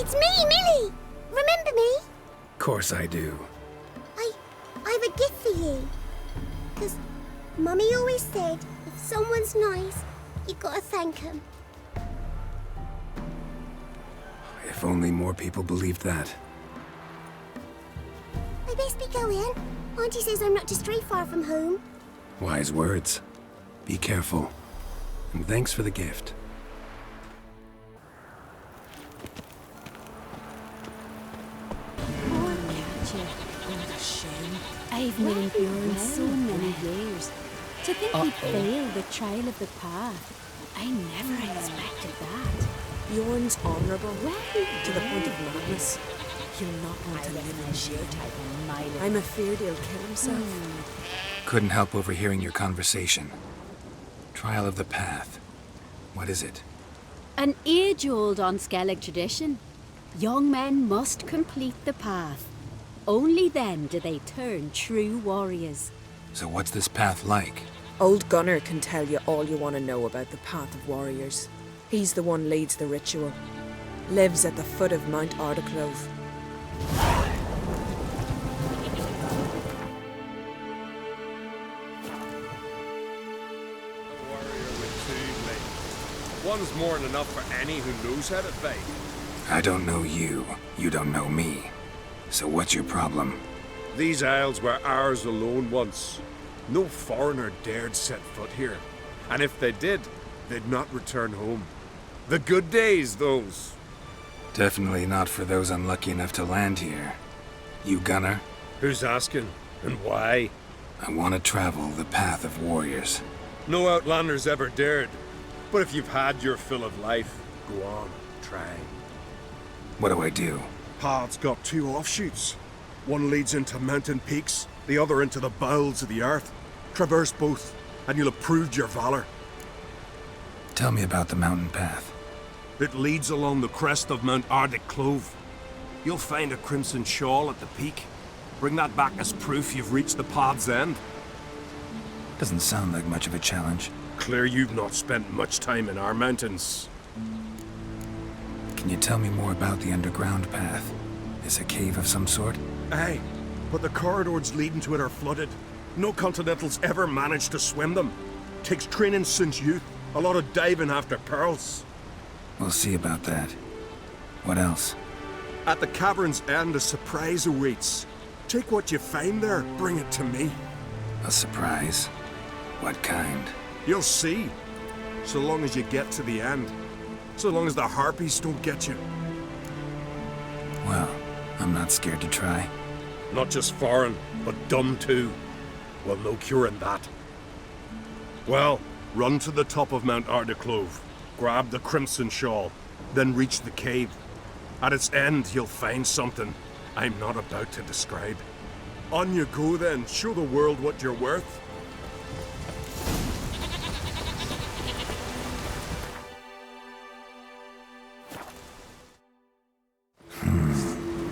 It's me, Millie! Remember me? Course I do. I've a gift for you. 'Cause Mummy always said, if someone's nice, you gotta thank 'em. If only more people believed that. I best be going. Auntie says I'm not to stray far from home. Wise words. Be careful. And thanks for the gift. What a shame. I've known Bjorn so many years. To think he'd fail the trial of the path. I never expected that. Bjorn's honourable, to the point of madness. He'll not want to live in shade. I'm afeard he'll kill himself. Couldn't help overhearing your conversation. Trial of the Path. What is it? An age-old Onskellig tradition. Young men must complete the path. Only then do they turn true warriors. So what's this path like? Old Gunnar can tell you all you want to know about the Path of Warriors. He's the one leads the ritual. Lives at the foot of Mount Ardaclove. One's more than enough for any who knows how to fight. I don't know you. You don't know me. So what's your problem? These isles were ours alone once. No foreigner dared set foot here. And if they did, they'd not return home. The good days, those. Definitely not for those unlucky enough to land here. You Gunnar? Who's asking? And why? I want to travel the Path of Warriors. No outlanders ever dared. But if you've had your fill of life, go on, try. What do I do? Path's got two offshoots. One leads into mountain peaks, the other into the bowels of the earth. Traverse both, and you'll have proved your valor. Tell me about the mountain path. It leads along the crest of Mount Ardaclove. You'll find a crimson shawl at the peak. Bring that back as proof you've reached the path's end. Doesn't sound like much of a challenge. Clear you've not spent much time in our mountains. Can you tell me more about the underground path? Is a cave of some sort? Aye, but the corridors leading to it are flooded. No Continentals ever managed to swim them. Takes training since youth. A lot of diving after pearls. We'll see about that. What else? At the cavern's end, a surprise awaits. Take what you find there, bring it to me. A surprise? What kind? You'll see. So long as you get to the end. So long as the harpies don't get you. Well, I'm not scared to try. Not just foreign, but dumb too. Well, no curing that. Well, run to the top of Mount Ardaclove. Grab the crimson shawl. Then reach the cave. At its end, you'll find something I'm not about to describe. On you go then. Show the world what you're worth.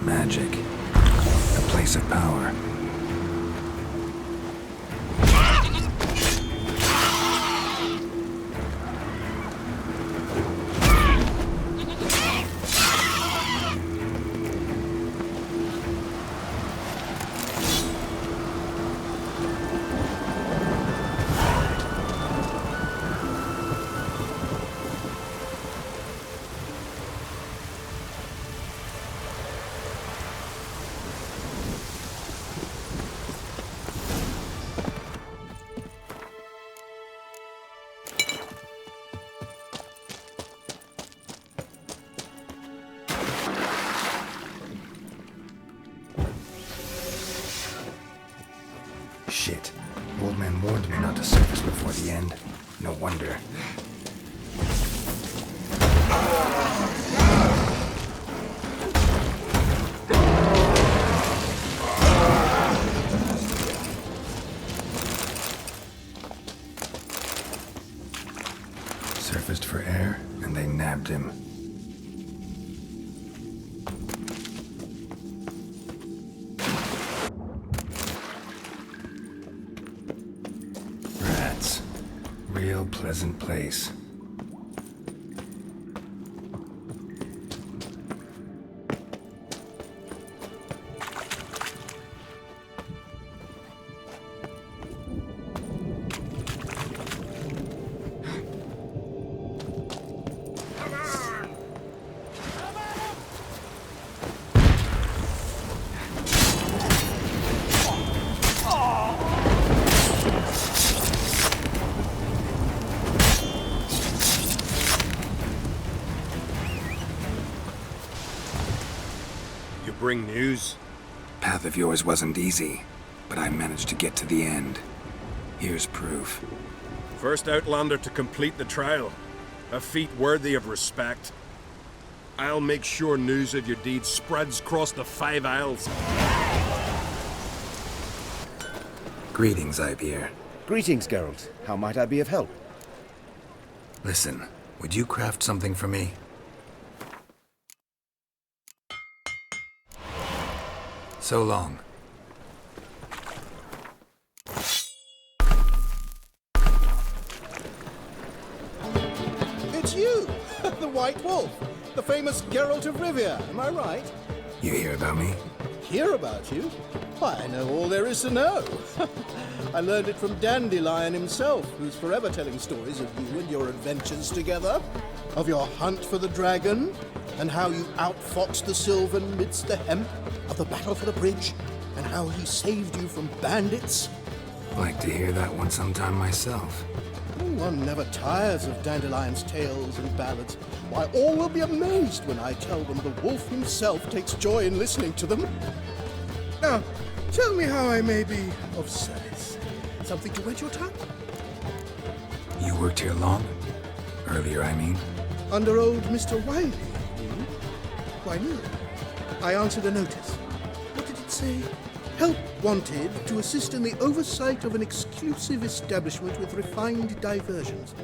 Magic. A place of power. Shit. Old man warned me not to surface before the end. No wonder. Surfaced for air, and they nabbed him. Real pleasant place. bring news. Path of yours wasn't easy, but I managed to get to the end. Here's proof. First Outlander to complete the trial. A feat worthy of respect. I'll make sure news of your deeds spreads across the 5 Isles. Greetings, Ivier. Greetings, Geralt. How might I be of help? Listen, would you craft something for me? So long. It's you! The White Wolf! The famous Geralt of Rivia, am I right? You hear about me? Hear about you? Why, I know all there is to know. I learned it from Dandelion himself, who's forever telling stories of you and your adventures together. Of your hunt for the dragon, and how you outfoxed the Sylvan midst the hemp, of the battle for the bridge, and how he saved you from bandits. Like to hear that one sometime myself. One never tires of Dandelion's tales and ballads. Why, all will be amazed when I tell them the wolf himself takes joy in listening to them. Now, tell me how I may be of service. Something to whet your tongue? You worked here long? Earlier, I mean. Under old Mr. Wiley, you? Why, no. I answered a notice. What did it say? Help wanted to assist in the oversight of an exclusive establishment with refined diversions.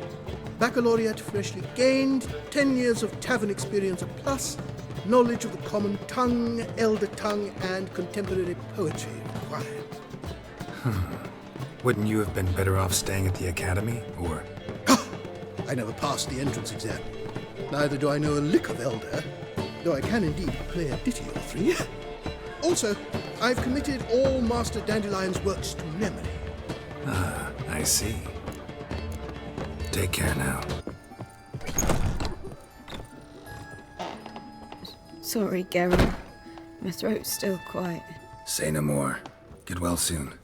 Baccalaureate freshly gained, 10 years of tavern experience plus, knowledge of the common tongue, elder tongue, and contemporary poetry required. Wouldn't you have been better off staying at the academy, or...? I never passed the entrance exam. Neither do I know a lick of elder, though I can indeed play a ditty or three. Also, I've committed all Master Dandelion's works to memory. Ah, I see. Take care now. Sorry, Geralt. My throat's still quiet. Say no more. Get well soon.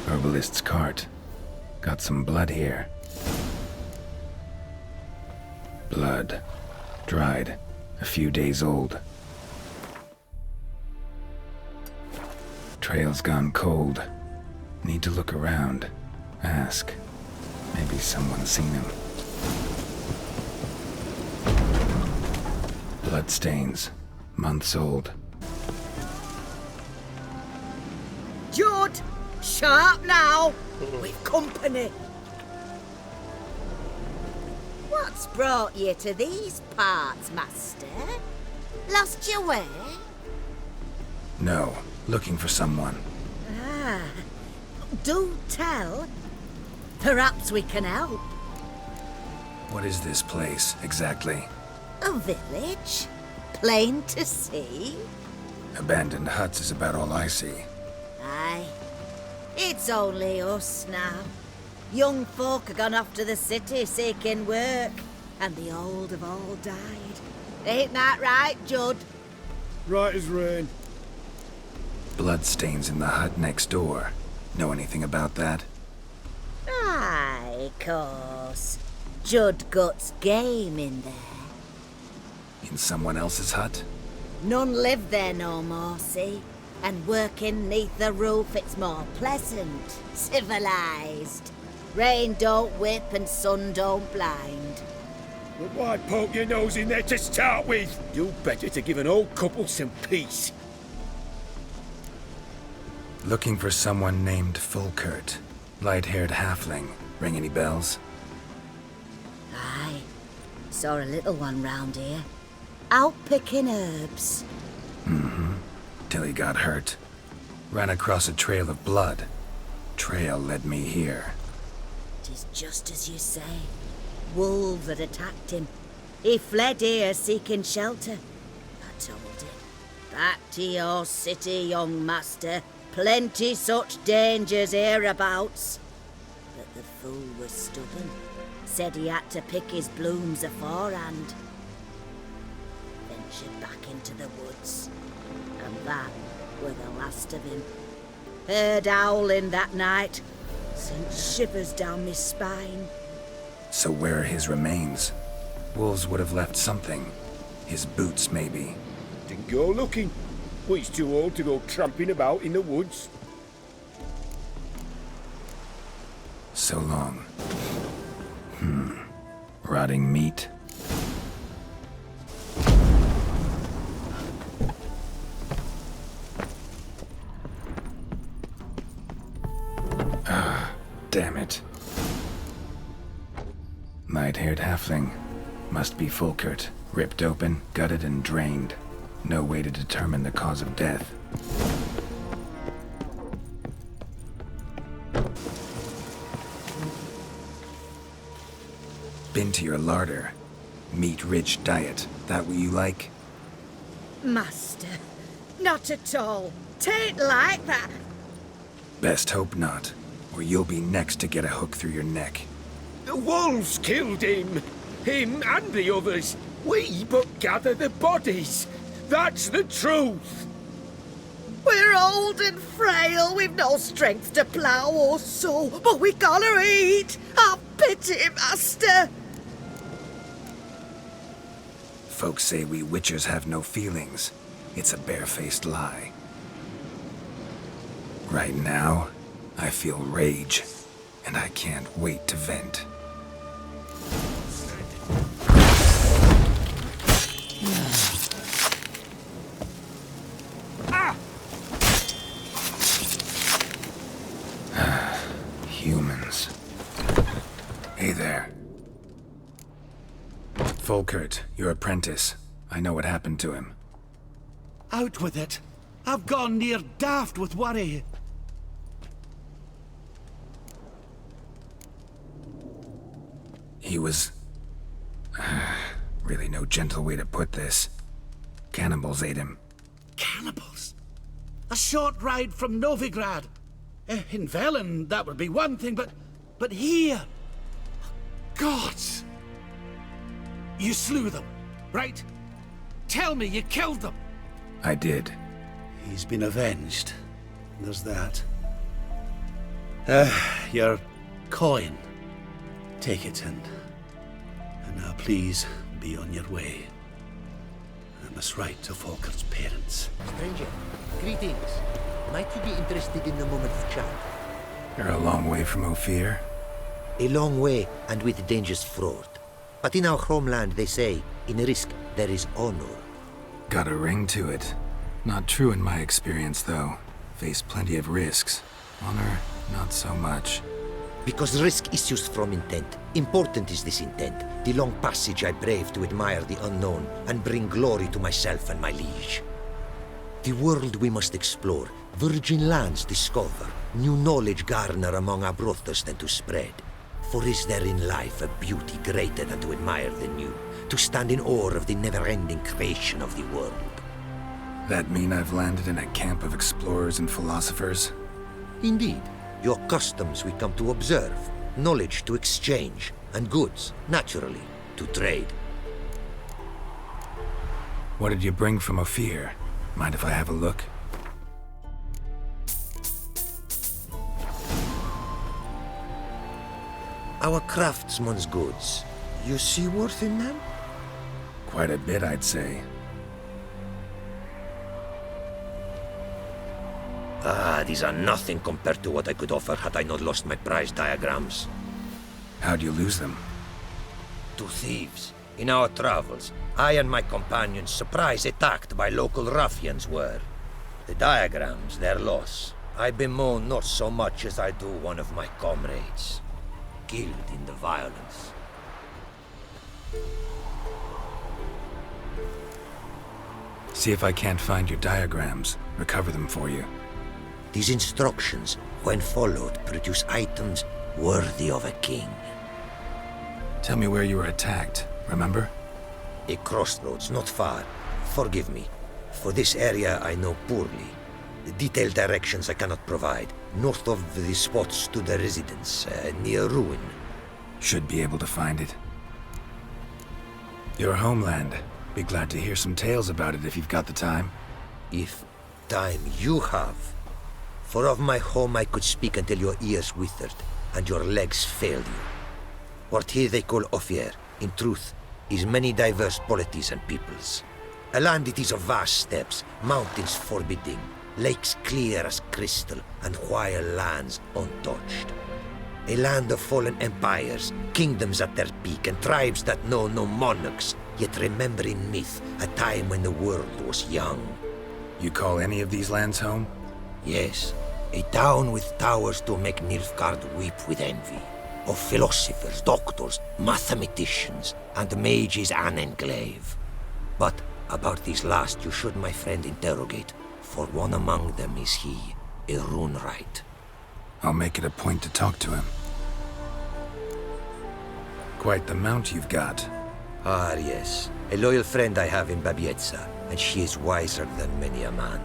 Herbalist's cart. Got some blood here. Blood. Dried. A few days old. Trail's gone cold. Need to look around. Ask. Maybe someone's seen him. Bloodstains. Months old. Judd! Sharp now! We've company. What's brought you to these parts, master? Lost your way? No. Looking for someone. Ah, do tell. Perhaps we can help. What is this place, exactly? A village? Plain to see? Abandoned huts is about all I see. Aye. It's only us now. Young folk have gone off to the city seeking work, and the old have all died. Ain't that right, Judd? Right as rain. Bloodstains in the hut next door. Know anything about that? Aye, course. Judd guts game in there. In someone else's hut? None live there no more, see? And working neath the roof, it's more pleasant, civilized. Rain don't whip and sun don't blind. But why poke your nose in there to start with? You better to give an old couple some peace. Looking for someone named Fulkert. Light-haired halfling. Ring any bells? Aye. Saw a little one round here. Out picking herbs. Till he got hurt. Ran across a trail of blood. Trail led me here. 'Tis just as you say. Wolves had attacked him. He fled here seeking shelter. I told him, back to your city, young master. Plenty such dangers hereabouts. But the fool was stubborn. Said he had to pick his blooms aforehand. Ventured back into the woods. And that were the last of him. Heard howling that night. Sent shivers down my spine. So where are his remains? Wolves would have left something. His boots, maybe. Didn't go looking. Well, he's too old to go tramping about in the woods. So long. Rotting meat. Damn it. Light-haired halfling. Must be Fulkert. Ripped open, gutted, and drained. No way to determine the cause of death. Been to your larder. Meat-rich diet. That what you like? Master, not at all. Tain't like that. Best hope not, or you'll be next to get a hook through your neck. The wolves killed him. Him and the others. We but gather the bodies. That's the truth. We're old and frail, we've no strength to plough or sow, but we gotta eat. Have pity, master. Folks say we witchers have no feelings. It's a barefaced lie. Right now, I feel rage, and I can't wait to vent. Humans. Hey there. Fulkert, your apprentice. I know what happened to him. Out with it. I've gone near daft with worry. He was... really no gentle way to put this. Cannibals ate him. Cannibals? A short ride from Novigrad. In Velen, that would be one thing, but here... Gods! You slew them, right? Tell me you killed them. I did. He's been avenged. There's that. Your coin. Take it and now please be on your way. I must write to Falker's parents. Stranger, greetings. Might you be interested in a moment of chat? You're a long way from Ophir. A long way and with dangers fraught. But in our homeland they say, in risk there is honor. Got a ring to it. Not true in my experience, though. Faced plenty of risks. Honor, not so much. Because risk issues from intent. Important is this intent. The long passage I brave to admire the unknown and bring glory to myself and my liege. The world we must explore, virgin lands discover, new knowledge garner among our brothers than to spread. For is there in life a beauty greater than to admire the new, to stand in awe of the never-ending creation of the world? That mean I've landed in a camp of explorers and philosophers? Indeed. Your customs we come to observe, knowledge to exchange, and goods, naturally, to trade. What did you bring from Ophir? Mind if I have a look? Our craftsmen's goods. You see worth in them? Quite a bit, I'd say. These are nothing compared to what I could offer had I not lost my prize diagrams. How'd you lose them? To thieves. In our travels, I and my companions surprise attacked by local ruffians were. The diagrams, their loss. I bemoan not so much as I do one of my comrades. Killed in the violence. See if I can't find your diagrams. Recover them for you. These instructions, when followed, produce items worthy of a king. Tell me where you were attacked, remember? A crossroads, not far. Forgive me. For this area I know poorly. The detailed directions I cannot provide. North of the spot stood a residence, near ruin. Should be able to find it. Your homeland. Be glad to hear some tales about it if you've got the time. If time you have. For of my home I could speak until your ears withered, and your legs failed you. What here they call Ophir, in truth, is many diverse polities and peoples. A land it is of vast steppes, mountains forbidding, lakes clear as crystal, and wild lands untouched. A land of fallen empires, kingdoms at their peak, and tribes that know no monarchs, yet remember in myth a time when the world was young. You call any of these lands home? Yes, a town with towers to make Nilfgaard weep with envy. Of philosophers, doctors, mathematicians, and mages an enclave. But about these last you should, my friend, interrogate, for one among them is he, a runewright. I'll make it a point to talk to him. Quite the mount you've got. Ah, yes. A loyal friend I have in Babietza, and she is wiser than many a man.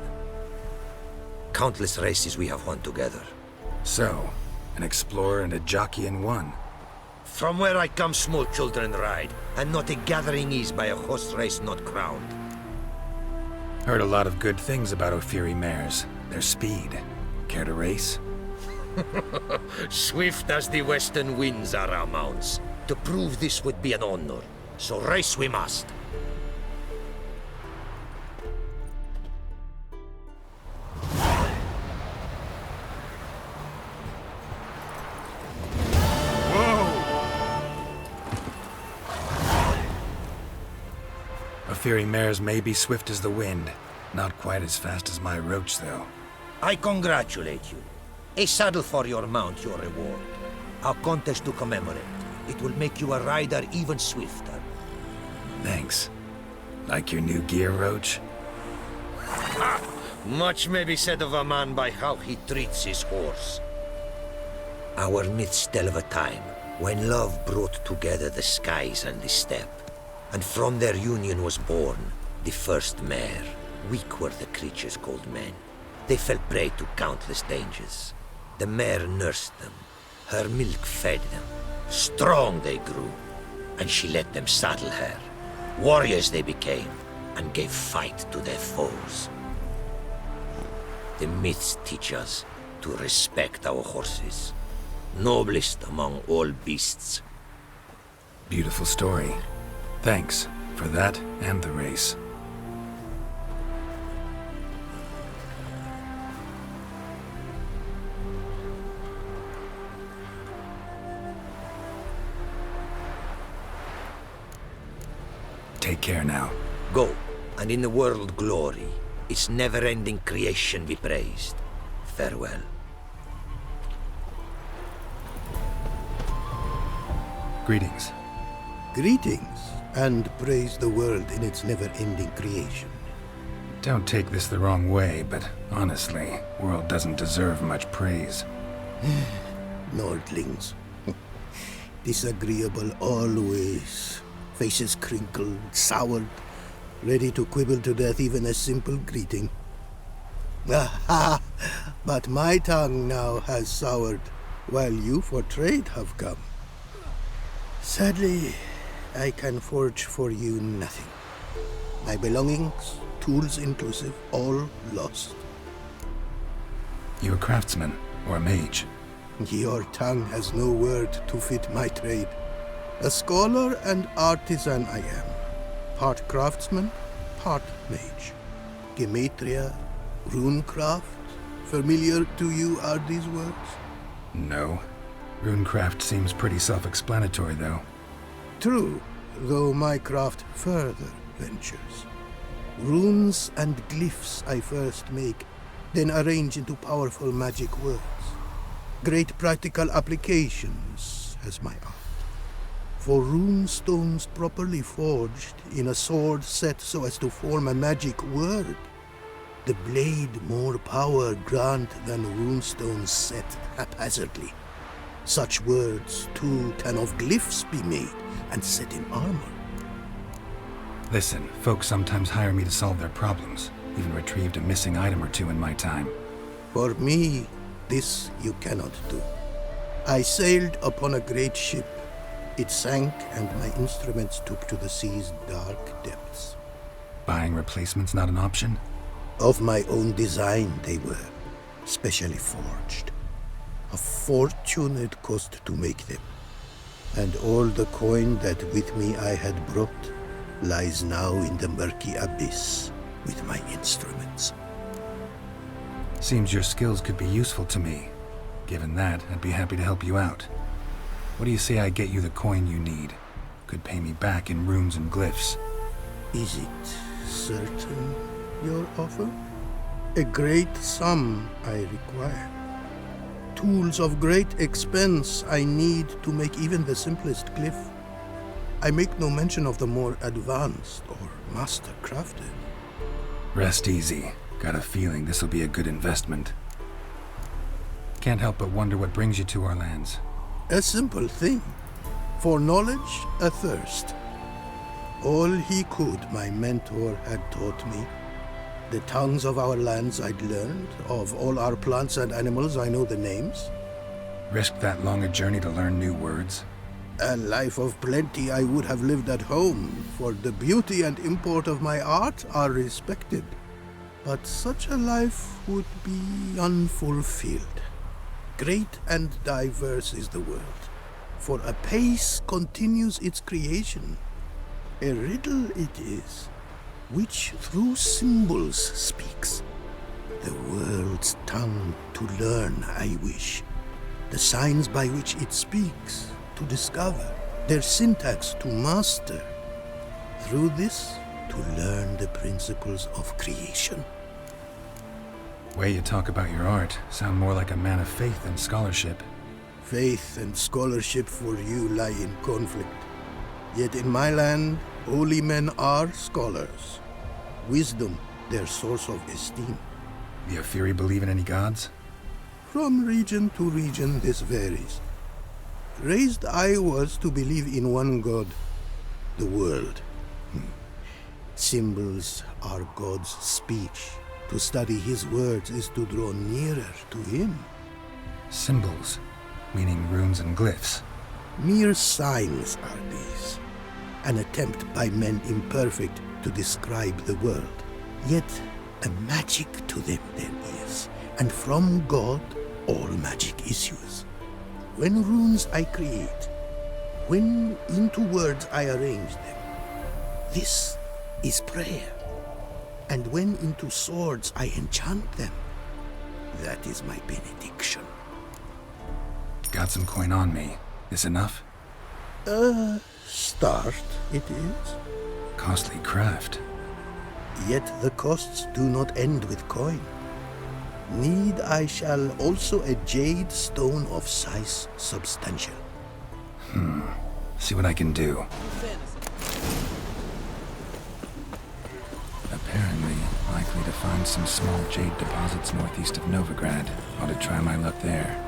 Countless races we have won together. So, an explorer and a jockey in one. From where I come, small children ride, and not a gathering is by a horse race not crowned. Heard a lot of good things about Ophiri mares. Their speed. Care to race? Swift as the western winds are our mounts. To prove this would be an honor, so race we must. Ophiri mares may be swift as the wind. Not quite as fast as my roach, though. I congratulate you. A saddle for your mount, your reward. A contest to commemorate. It will make you a rider even swifter. Thanks. Like your new gear, Roach? Much may be said of a man by how he treats his horse. Our myths tell of a time when love brought together the skies and the steppe. And from their union was born the first mare. Weak were the creatures called men. They fell prey to countless dangers. The mare nursed them. Her milk fed them. Strong they grew, and she let them saddle her. Warriors they became, and gave fight to their foes. The myths teach us to respect our horses, noblest among all beasts. Beautiful story. Thanks for that and the race. Take care now. Go, and in the world glory, its never-ending creation be praised. Farewell. Greetings. Greetings, and praise the world in its never-ending creation. Don't take this the wrong way, but honestly, world doesn't deserve much praise. Nordlings. Disagreeable always. Faces crinkled, soured, ready to quibble to death even a simple greeting. Aha! But my tongue now has soured, while you for trade have come. Sadly, I can forge for you nothing. My belongings, tools inclusive, all lost. You a craftsman or a mage? Your tongue has no word to fit my trade. A scholar and artisan I am. Part craftsman, part mage. Gematria, runecraft, familiar to you are these words? No. Runecraft seems pretty self-explanatory, though. True, though my craft further ventures. Runes and glyphs I first make, then arrange into powerful magic words. Great practical applications as my art. For rune stones properly forged in a sword set so as to form a magic word, the blade more power grant than runestones set haphazardly. Such words, too, can of glyphs be made and set in armor. Listen, folks sometimes hire me to solve their problems. Even retrieved a missing item or two in my time. For me, this you cannot do. I sailed upon a great ship. It sank, and my instruments took to the sea's dark depths. Buying replacements not an option? Of my own design they were, specially forged. A fortune it cost to make them. And all the coin that with me I had brought lies now in the murky abyss with my instruments. Seems your skills could be useful to me. Given that, I'd be happy to help you out. What do you say I get you the coin you need? Could pay me back in runes and glyphs. Is it certain, your offer? A great sum I require. Tools of great expense I need to make even the simplest glyph. I make no mention of the more advanced or master-crafted. Rest easy. Got a feeling this'll be a good investment. Can't help but wonder what brings you to our lands. A simple thing. For knowledge, a thirst. All he could, my mentor had taught me. The tongues of our lands I'd learned. Of all our plants and animals, I know the names. Risked that long a journey to learn new words? A life of plenty I would have lived at home, for the beauty and import of my art are respected. But such a life would be unfulfilled. Great and diverse is the world, for a pace continues its creation. A riddle it is, which through symbols speaks. The world's tongue to learn I wish, the signs by which it speaks to discover, their syntax to master. Through this, to learn the principles of creation. Way you talk about your art sound more like a man of faith than scholarship. Faith and scholarship for you lie in conflict. Yet in my land, holy men are scholars. Wisdom, their source of esteem. The Ophiri believe in any gods? From region to region, this varies. Raised I was to believe in one god, the world. Symbols are God's speech. To study his words is to draw nearer to him. Symbols, meaning runes and glyphs. Mere signs are these. An attempt by men imperfect to describe the world. Yet a magic to them there is, and from God all magic issues. When runes I create, when into words I arrange them, this is prayer. And when into swords I enchant them, that is my benediction. Got some coin on me. This enough? Start it is. Costly craft. Yet the costs do not end with coin. Need I shall also a jade stone of size substantial. See what I can do. Apparently, likely to find some small jade deposits northeast of Novigrad. Ought to try my luck there.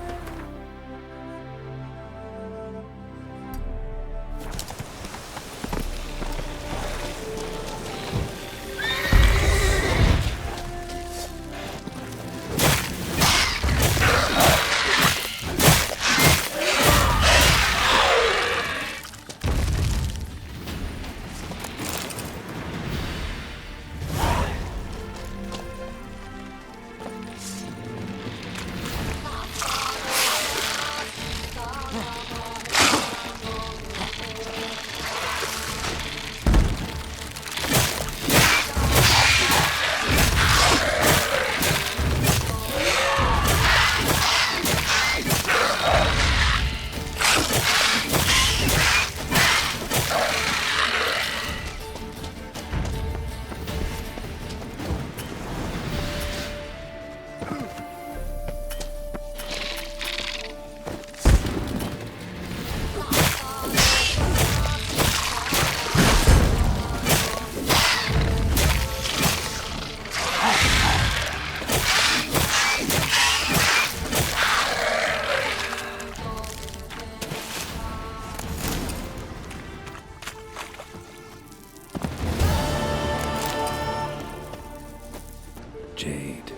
Jade.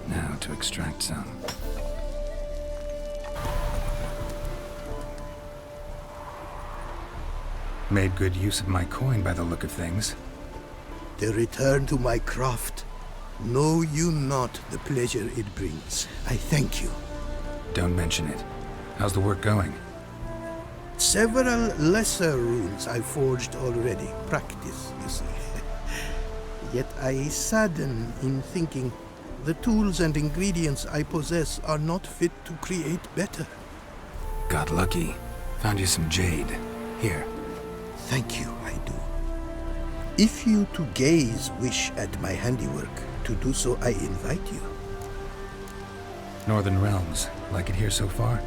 Now to extract some. Made good use of my coin by the look of things. The return to my craft. Know you not the pleasure it brings. I thank you. Don't mention it. How's the work going? Several lesser runes I forged already. Practice, you see. Yet I sadden in thinking the tools and ingredients I possess are not fit to create better. Got lucky. Found you some jade. Here. Thank you, I do. If you to gaze wish at my handiwork, to do so I invite you. Northern Realms. Like it here so far?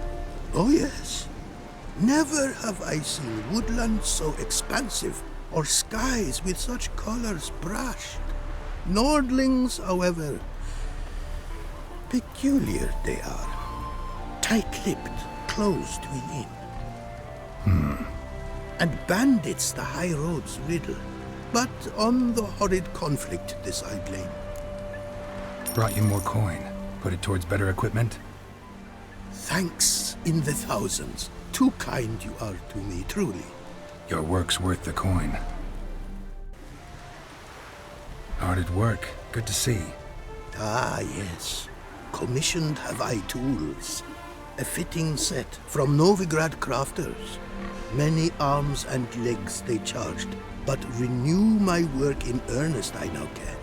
Oh yes. Never have I seen woodlands so expansive, or skies with such colors brushed. Nordlings, however, peculiar they are. Tight-lipped, closed within. And bandits the high roads riddle. But on the horrid conflict this I blame. Brought you more coin. Put it towards better equipment? Thanks in the thousands. Too kind you are to me, truly. Your work's worth the coin. Hard at work. Good to see. Ah, yes. Commissioned have I tools. A fitting set from Novigrad crafters. Many arms and legs they charged, but renew my work in earnest I now can.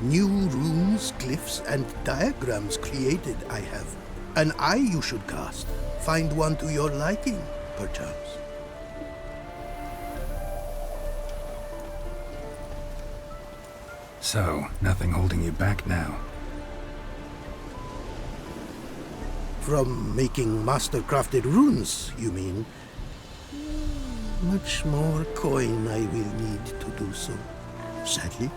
New runes, glyphs, and diagrams created I have. An eye you should cast. Find one to your liking, perchance. So, nothing holding you back now. From making master-crafted runes, you mean? Much more coin I will need to do so, sadly.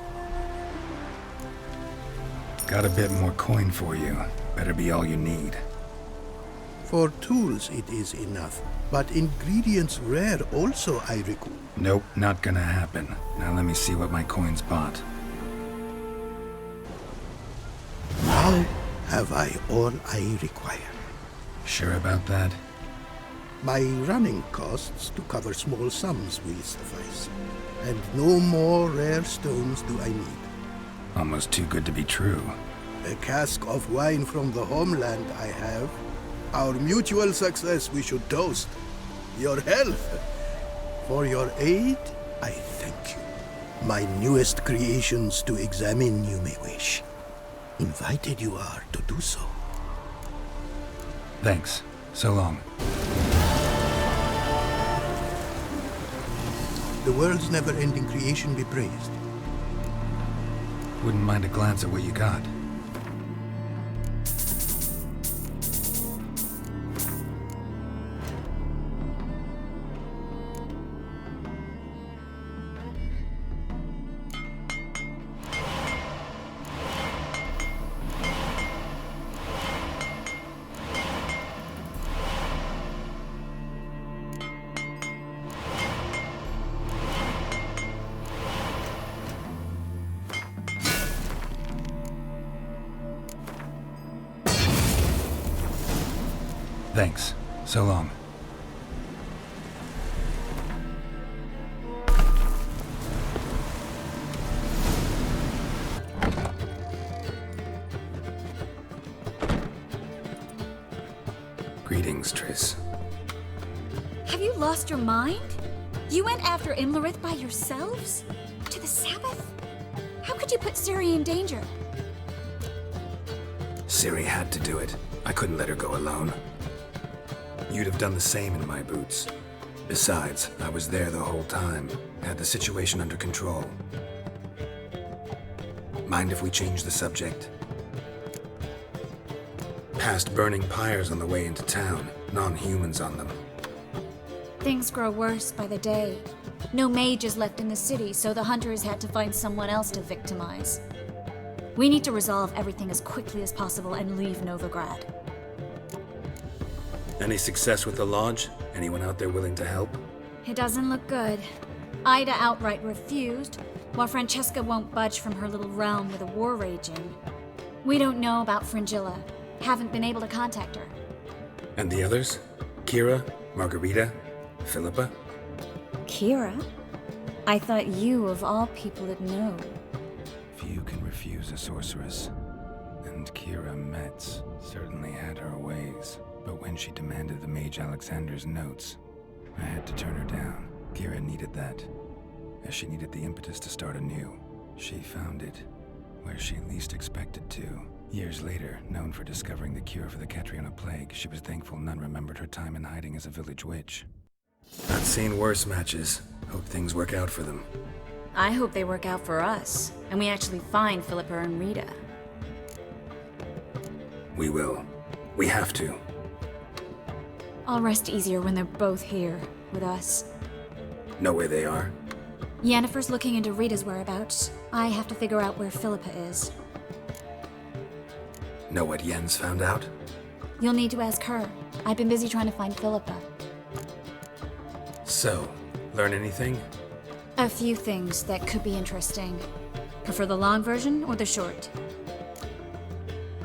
Got a bit more coin for you. Better be all you need. For tools it is enough, but ingredients rare also I require. Nope, not gonna happen. Now let me see what my coin's bought. Now have I all I require. Sure about that? My running costs to cover small sums will suffice, and no more rare stones do I need. Almost too good to be true. A cask of wine from the homeland I have. Our mutual success we should toast. Your health. For your aid, I thank you. My newest creations to examine you may wish. Invited you are to do so. Thanks. So long. The world's never-ending creation be praised. Wouldn't mind a glance at what you got. Thanks. So long. Greetings, Triss. Have you lost your mind? You went after Imlerith by yourselves? To the Sabbath? How could you put Ciri in danger? Ciri had to do it. I couldn't let her go alone. You'd have done the same in my boots. Besides, I was there the whole time. Had the situation under control. Mind if we change the subject? Past burning pyres on the way into town. Non-humans on them. Things grow worse by the day. No mages left in the city, so the hunters had to find someone else to victimize. We need to resolve everything as quickly as possible and leave Novigrad. Any success with the lodge? Anyone out there willing to help? It doesn't look good. Ida outright refused, while Francesca won't budge from her little realm with a war raging. We don't know about Fringilla. Haven't been able to contact her. And the others? Kira? Margarita? Philippa? Kira? I thought you, of all people, would know. Few can refuse a sorceress. And Kira Metz certainly had her ways. But when she demanded the Mage Alexander's notes, I had to turn her down. Kira needed that, as she needed the impetus to start anew. She found it where she least expected to. Years later, known for discovering the cure for the Catriona plague, she was thankful none remembered her time in hiding as a village witch. I've seen worse matches. Hope things work out for them. I hope they work out for us, and we actually find Philippa and Rita. We will. We have to. I'll rest easier when they're both here, with us. Know where they are? Yennefer's looking into Rita's whereabouts. I have to figure out where Philippa is. Know what Yen's found out? You'll need to ask her. I've been busy trying to find Philippa. So, learn anything? A few things that could be interesting. Prefer the long version or the short?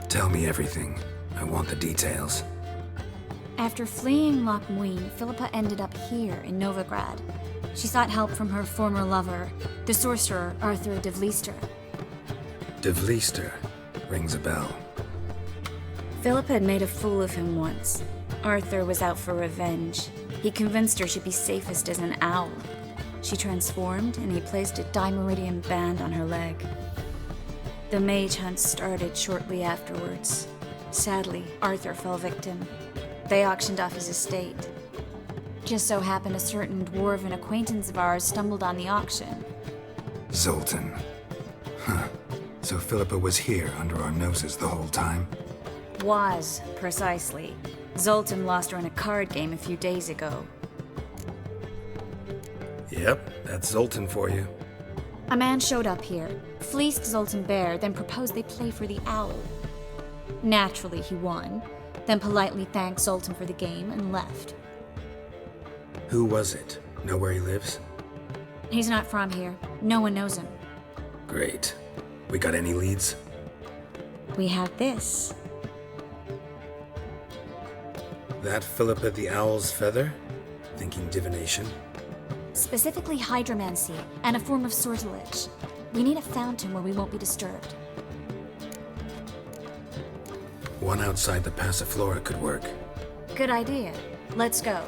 Tell me everything. I want the details. After fleeing Loch Muin, Philippa ended up here in Novigrad. She sought help from her former lover, the sorcerer Arthur de Vlister. De Vlister rings a bell. Philippa had made a fool of him once. Arthur was out for revenge. He convinced her she'd be safest as an owl. She transformed, and he placed a dimeridium band on her leg. The mage hunt started shortly afterwards. Sadly, Arthur fell victim. They auctioned off his estate. Just so happened a certain dwarven acquaintance of ours stumbled on the auction. Zoltan. Huh. So Philippa was here under our noses the whole time? Was, precisely. Zoltan lost her in a card game a few days ago. Yep, that's Zoltan for you. A man showed up here, fleeced Zoltan bare, then proposed they play for the owl. Naturally, he won, then politely thanked Zoltan for the game and left. Who was it? Know where he lives? He's not from here. No one knows him. Great. We got any leads? We have this. That Philippa the Owl's feather? Thinking divination? Specifically hydromancy, and a form of sortilege. We need a fountain where we won't be disturbed. One outside the Passiflora could work. Good idea. Let's go.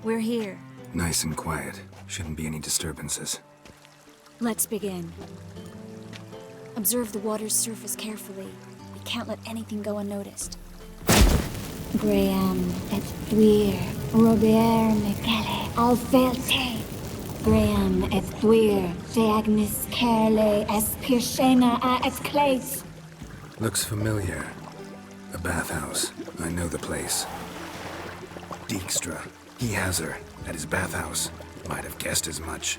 We're here. Nice and quiet. Shouldn't be any disturbances. Let's begin. Observe the water's surface carefully. We can't let anything go unnoticed. Graham et thuir, Robert Michele, Alfelte. Graham et thuir, Deagnis Kerle, Espirshena a et Clates. Looks familiar. A bathhouse. I know the place. Dijkstra. He has her at his bathhouse. Might have guessed as much.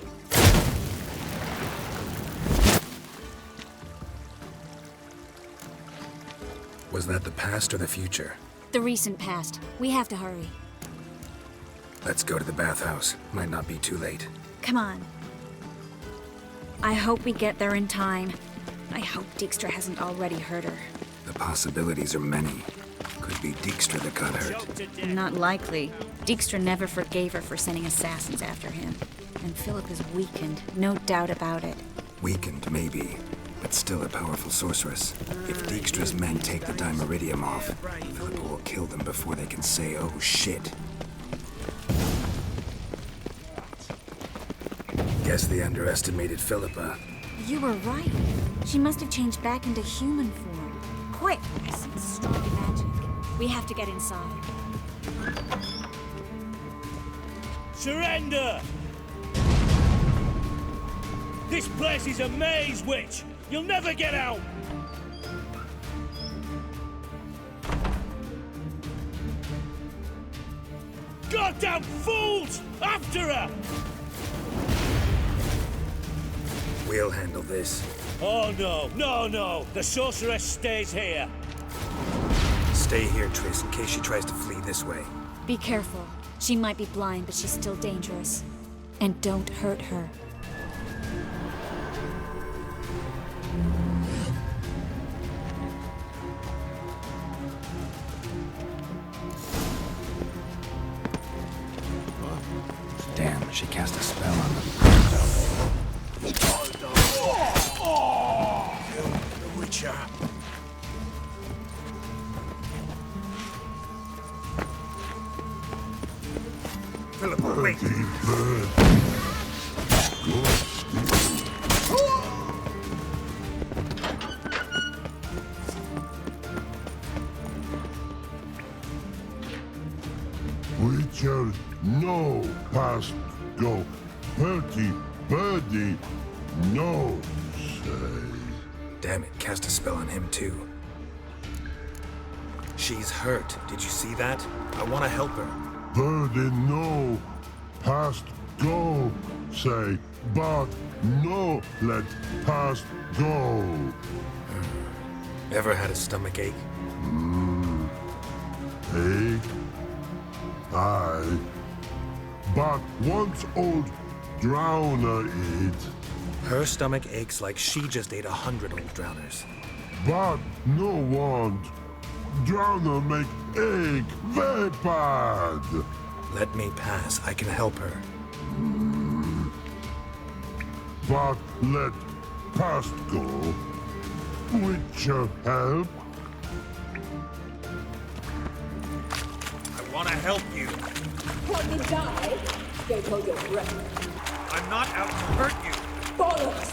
Was that the past or the future? The recent past. We have to hurry. Let's go to the bathhouse. Might not be too late. Come on. I hope we get there in time. I hope Dijkstra hasn't already hurt her. The possibilities are many. Could be Dijkstra that got hurt. Not likely. Dijkstra never forgave her for sending assassins after him. And Philip is weakened, no doubt about it. Weakened, maybe, but still a powerful sorceress. If Dijkstra's men take the dimeridium off, Philippa will kill them before they can say, oh shit. Guess they underestimated Philippa. You were right. She must have changed back into human form. Quick! Some strong magic. We have to get inside. Surrender! This place is a maze, witch! You'll never get out! Goddamn fools! After her! We'll handle this. Oh no! The sorceress stays here! Stay here, Triss, in case she tries to flee this way. Be careful. She might be blind, but she's still dangerous. And don't hurt her. Damn, she cast a spell on them. The Witcher. no past go. Bertie, birdie, no say. Damn it, cast a spell on him too. She's hurt. Did you see that? I want to help her. Birdie, no past go say. But no let past go. Ever had a stomach ache? Ache? Aye. But once old drowner eat. Her stomach aches like she just ate 100 old drowners. But no want. Drowner make ache very bad. Let me pass. I can help her. But let past go. Which help? I want to help you. Let me die. Don't hold your breath. I'm not out to hurt you. Bollocks!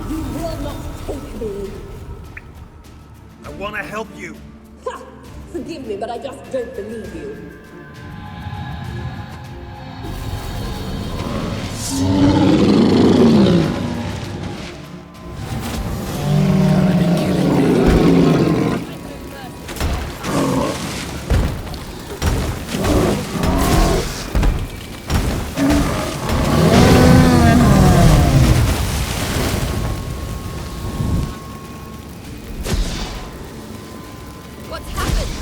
You will not take me. I want to help you. Ha! Forgive me, but I just don't believe you. What's happened?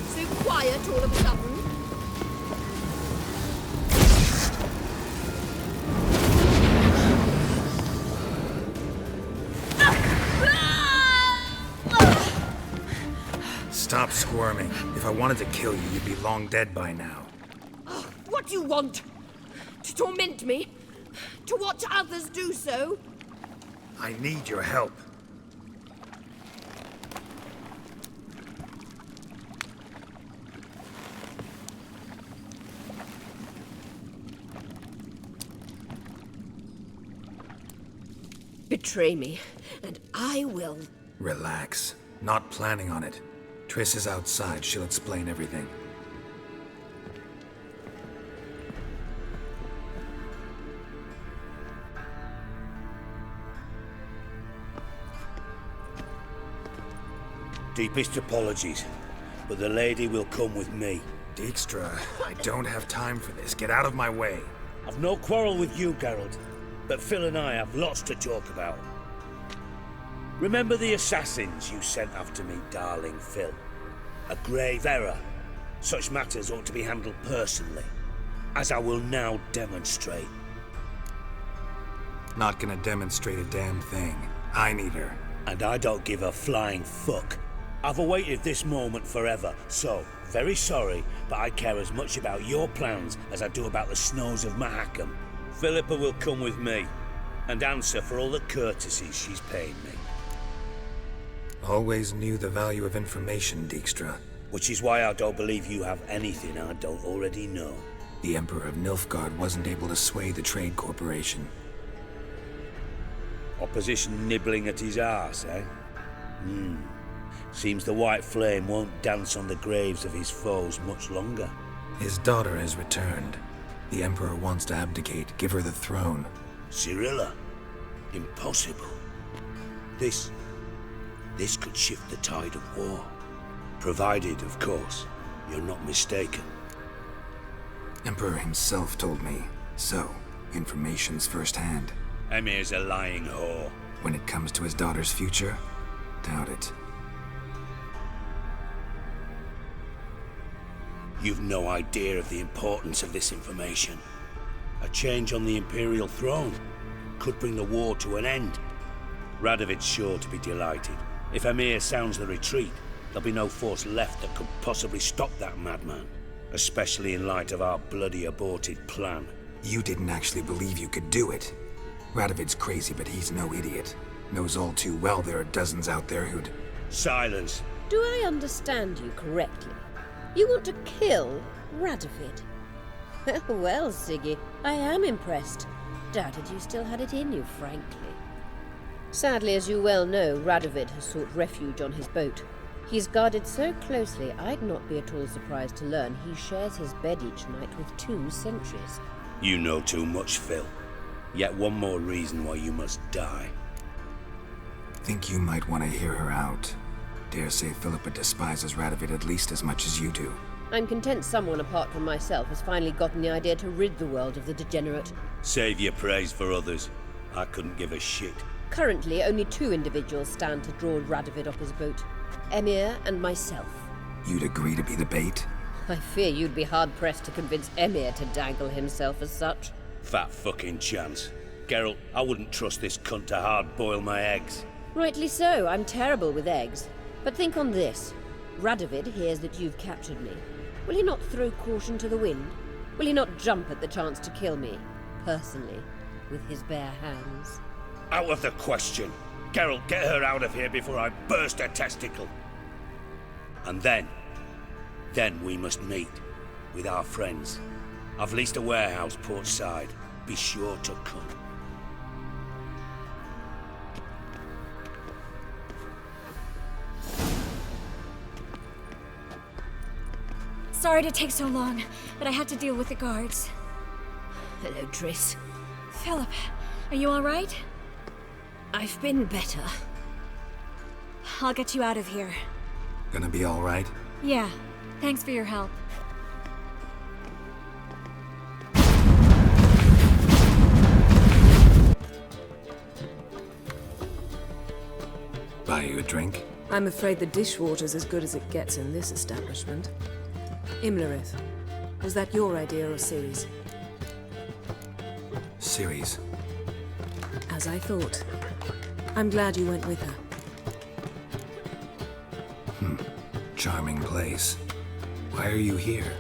So quiet all of a sudden? Stop squirming. If I wanted to kill you, you'd be long dead by now. What do you want? To torment me? To watch others do so? I need your help. Betray me, and I will. Relax. Not planning on it. Triss is outside. She'll explain everything. Deepest apologies, but the lady will come with me. Dijkstra, I don't have time for this. Get out of my way. I've no quarrel with you, Geralt, but Phil and I have lots to talk about. Remember the assassins you sent after me, darling Phil? A grave error. Such matters ought to be handled personally, as I will now demonstrate. Not gonna demonstrate a damn thing. I need her. And I don't give a flying fuck. I've awaited this moment forever, so, very sorry, but I care as much about your plans as I do about the snows of Mahakam. Philippa will come with me, and answer for all the courtesies she's paid me. Always knew the value of information, Dijkstra. Which is why I don't believe you have anything I don't already know. The Emperor of Nilfgaard wasn't able to sway the Trade Corporation. Opposition nibbling at his arse, eh? Seems the White Flame won't dance on the graves of his foes much longer. His daughter has returned. The Emperor wants to abdicate, give her the throne. Cyrilla? Impossible. This could shift the tide of war. Provided, of course, you're not mistaken. Emperor himself told me. So, information's firsthand. Emir's a lying whore. When it comes to his daughter's future, doubt it. You've no idea of the importance of this information. A change on the Imperial throne could bring the war to an end. Radovid's sure to be delighted. If Emir sounds the retreat, there'll be no force left that could possibly stop that madman. Especially in light of our bloody aborted plan. You didn't actually believe you could do it. Radovid's crazy, but he's no idiot. Knows all too well there are dozens out there who'd... Silence. Do I understand you correctly? You want to kill Radovid? Well, Siggy, I am impressed. Doubted you still had it in you, frankly. Sadly, as you well know, Radovid has sought refuge on his boat. He's guarded so closely, I'd not be at all surprised to learn he shares his bed each night with 2 sentries. You know too much, Phil. Yet one more reason why you must die. Think you might want to hear her out. Dare say Philippa despises Radovid at least as much as you do. I'm content someone apart from myself has finally gotten the idea to rid the world of the degenerate. Save your praise for others. I couldn't give a shit. Currently, only 2 individuals stand to draw Radovid off his boat. Emir and myself. You'd agree to be the bait? I fear you'd be hard-pressed to convince Emir to dangle himself as such. Fat fucking chance. Geralt, I wouldn't trust this cunt to hard-boil my eggs. Rightly so, I'm terrible with eggs. But think on this. Radovid hears that you've captured me. Will he not throw caution to the wind? Will he not jump at the chance to kill me, personally, with his bare hands? Out of the question. Geralt, get her out of here before I burst her testicle. And then we must meet with our friends. I've leased a warehouse port side. Be sure to come. Sorry to take so long, but I had to deal with the guards. Hello, Triss. Philip, are you all right? I've been better. I'll get you out of here. Gonna be all right? Yeah, thanks for your help. Buy you a drink? I'm afraid the dishwater's as good as it gets in this establishment. Imlerith, was that your idea or Ciri's? Ciri's. As I thought. I'm glad you went with her. Charming place. Why are you here?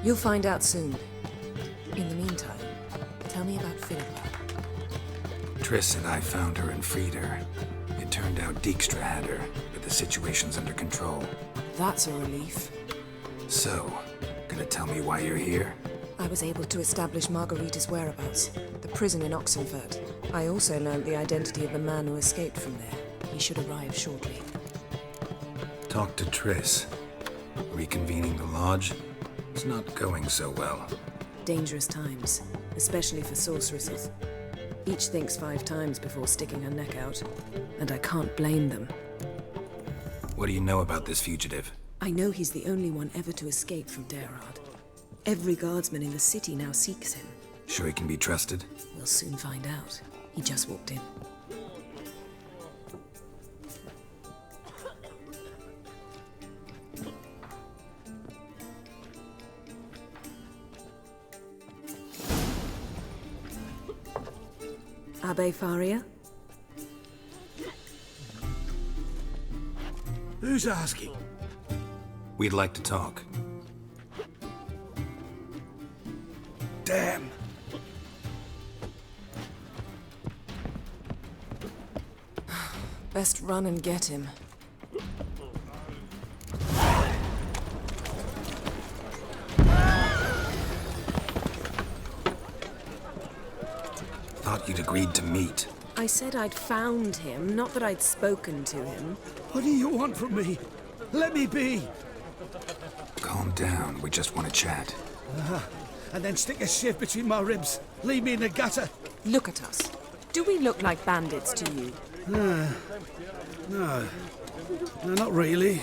You'll find out soon. In the meantime, tell me about Philippa. Triss and I found her and freed her. It turned out Dijkstra had her, but the situation's under control. That's a relief. So, gonna tell me why you're here? I was able to establish Margarita's whereabouts, the prison in Oxenfurt. I also learned the identity of the man who escaped from there. He should arrive shortly. Talk to Triss. Reconvening the lodge? It's not going so well. Dangerous times, especially for sorceresses. Each thinks 5 times before sticking her neck out, and I can't blame them. What do you know about this fugitive? I know he's the only one ever to escape from Derard. Every guardsman in the city now seeks him. Sure he can be trusted? We'll soon find out. He just walked in. Abbe Faria? Who's asking? We'd like to talk. Damn. Best run and get him. Thought you'd agreed to meet. I said I'd found him, not that I'd spoken to him. What do you want from me? Let me be. Calm down, we just want to chat. And then stick a shiv between my ribs. Leave me in the gutter. Look at us. Do we look like bandits to you? No, not really.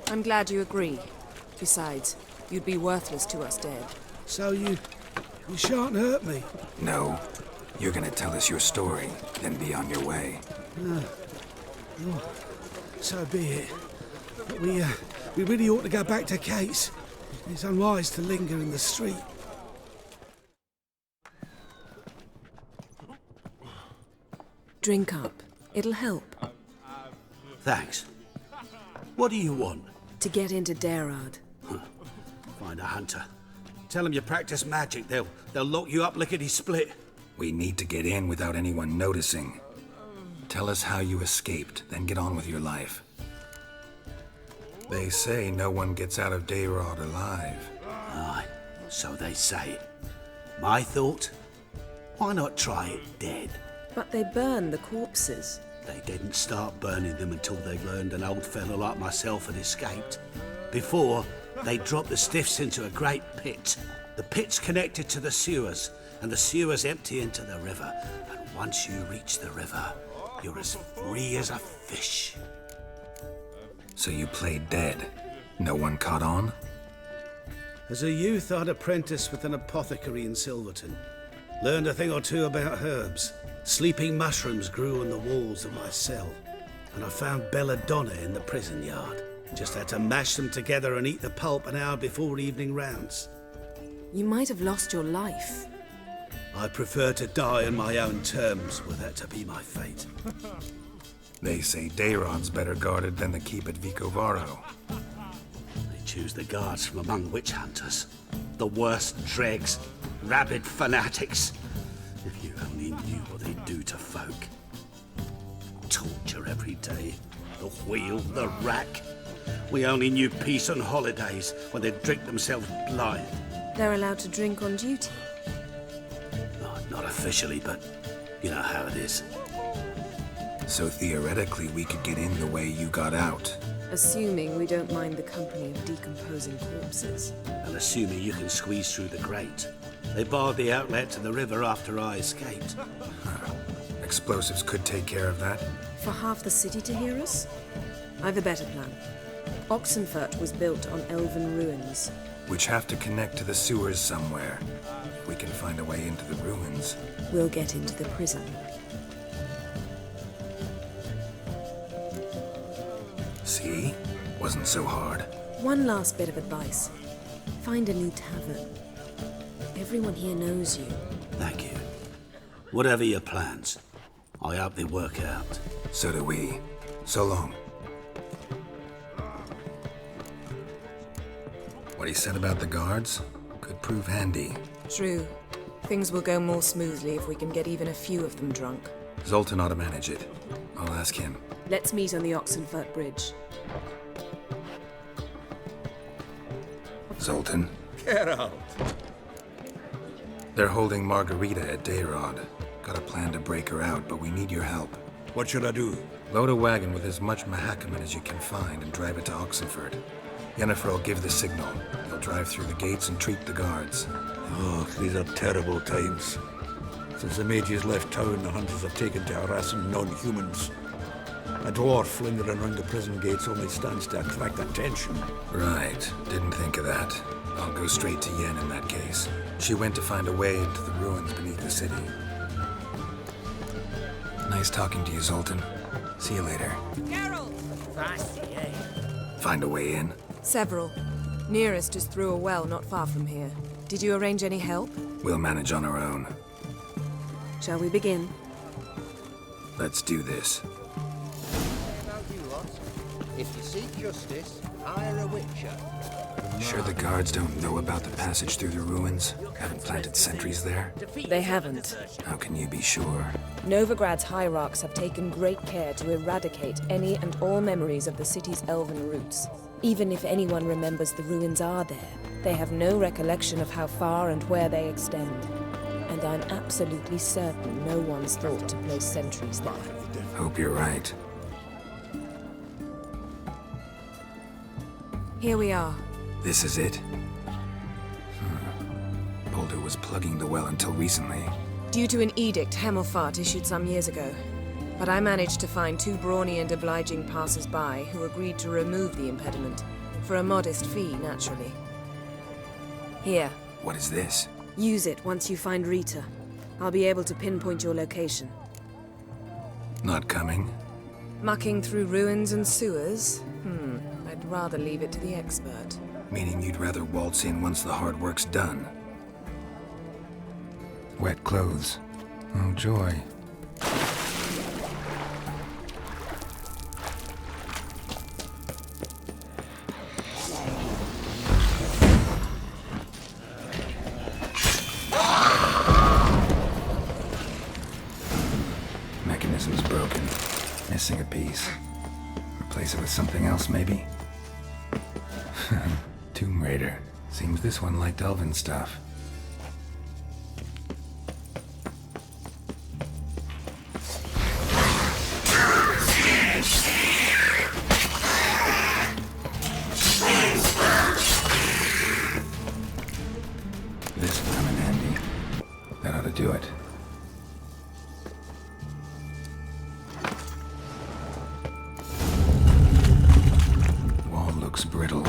I'm glad you agree. Besides, you'd be worthless to us dead. So you shan't hurt me? No. You're gonna tell us your story, then be on your way. Oh, so be it. But we really ought to go back to Kate's. It's unwise to linger in the street. Drink up. It'll help. Thanks. What do you want? To get into Derard. Find a hunter. Tell them you practice magic. They'll lock you up lickety-split. We need to get in without anyone noticing. Tell us how you escaped, then get on with your life. They say no one gets out of Derard alive. Aye, so they say. My thought? Why not try it dead? But they burn the corpses. They didn't start burning them until they learned an old fellow like myself had escaped. Before, they dropped the stiffs into a great pit. The pit's connected to the sewers, and the sewers empty into the river. And once you reach the river, you're as free as a fish. So you played dead? No one caught on? As a youth, I'd apprenticed with an apothecary in Silverton. Learned a thing or two about herbs. Sleeping mushrooms grew on the walls of my cell. And I found belladonna in the prison yard. Just had to mash them together and eat the pulp an hour before evening rounds. You might have lost your life. I prefer to die on my own terms, were that to be my fate. They say Dayrod's better guarded than the keep at Vicovaro. They choose the guards from among witch hunters. The worst dregs, rabid fanatics. If you only knew what they do to folk. Torture every day. The wheel, the rack. We only knew peace on holidays when they'd drink themselves blind. They're allowed to drink on duty? Not officially, but you know how it is. So theoretically, we could get in the way you got out. Assuming we don't mind the company of decomposing corpses. And assuming you can squeeze through the grate. They barred the outlet to the river after I escaped. Explosives could take care of that. For half the city to hear us? I've a better plan. Oxenfurt was built on elven ruins. Which have to connect to the sewers somewhere. If we can find a way into the ruins. We'll get into the prison. See? Wasn't so hard. One last bit of advice. Find a new tavern. Everyone here knows you. Thank you. Whatever your plans, I hope they work out. So do we. So long. What he said about the guards could prove handy. True. Things will go more smoothly if we can get even a few of them drunk. Zoltan ought to manage it. I'll ask him. Let's meet on the Oxenfurt Bridge. Zoltan. Get out. They're holding Margarita at Dayrod. Got a plan to break her out, but we need your help. What should I do? Load a wagon with as much Mahakaman as you can find and drive it to Oxenfurt. Yennefer will give the signal. They'll drive through the gates and treat the guards. Oh, these are terrible times. Since the mages left town, the hunters have taken to harassing non-humans. A dwarf lingering around the prison gates only stands to attract attention. Right. Didn't think of that. I'll go straight to Yen in that case. She went to find a way into the ruins beneath the city. Nice talking to you, Zoltan. See you later. Geralt! Fancy, eh? Find a way in? Several. Nearest is through a well not far from here. Did you arrange any help? We'll manage on our own. Shall we begin? Let's do this. About you lot. If you seek justice, hire a witcher. Sure the guards don't know about the passage through the ruins? Haven't planted sentries there? They haven't. How can you be sure? Novigrad's hierarchs have taken great care to eradicate any and all memories of the city's elven roots. Even if anyone remembers the ruins are there, they have no recollection of how far and where they extend. And I'm absolutely certain no one's thought to place sentries there. Hope you're right. Here we are. This is it? Boulder was plugging the well until recently. Due to an edict Hemelfart issued some years ago. But I managed to find two brawny and obliging passers-by who agreed to remove the impediment. For a modest fee, naturally. Here. What is this? Use it once you find Rita. I'll be able to pinpoint your location. Not coming? Mucking through ruins and sewers? I'd rather leave it to the expert. Meaning you'd rather waltz in once the hard work's done. Wet clothes. Oh, joy. Mechanism's broken. Missing a piece. Replace it with something else, maybe? Tomb Raider. Seems this one liked elven stuff. looks brittle.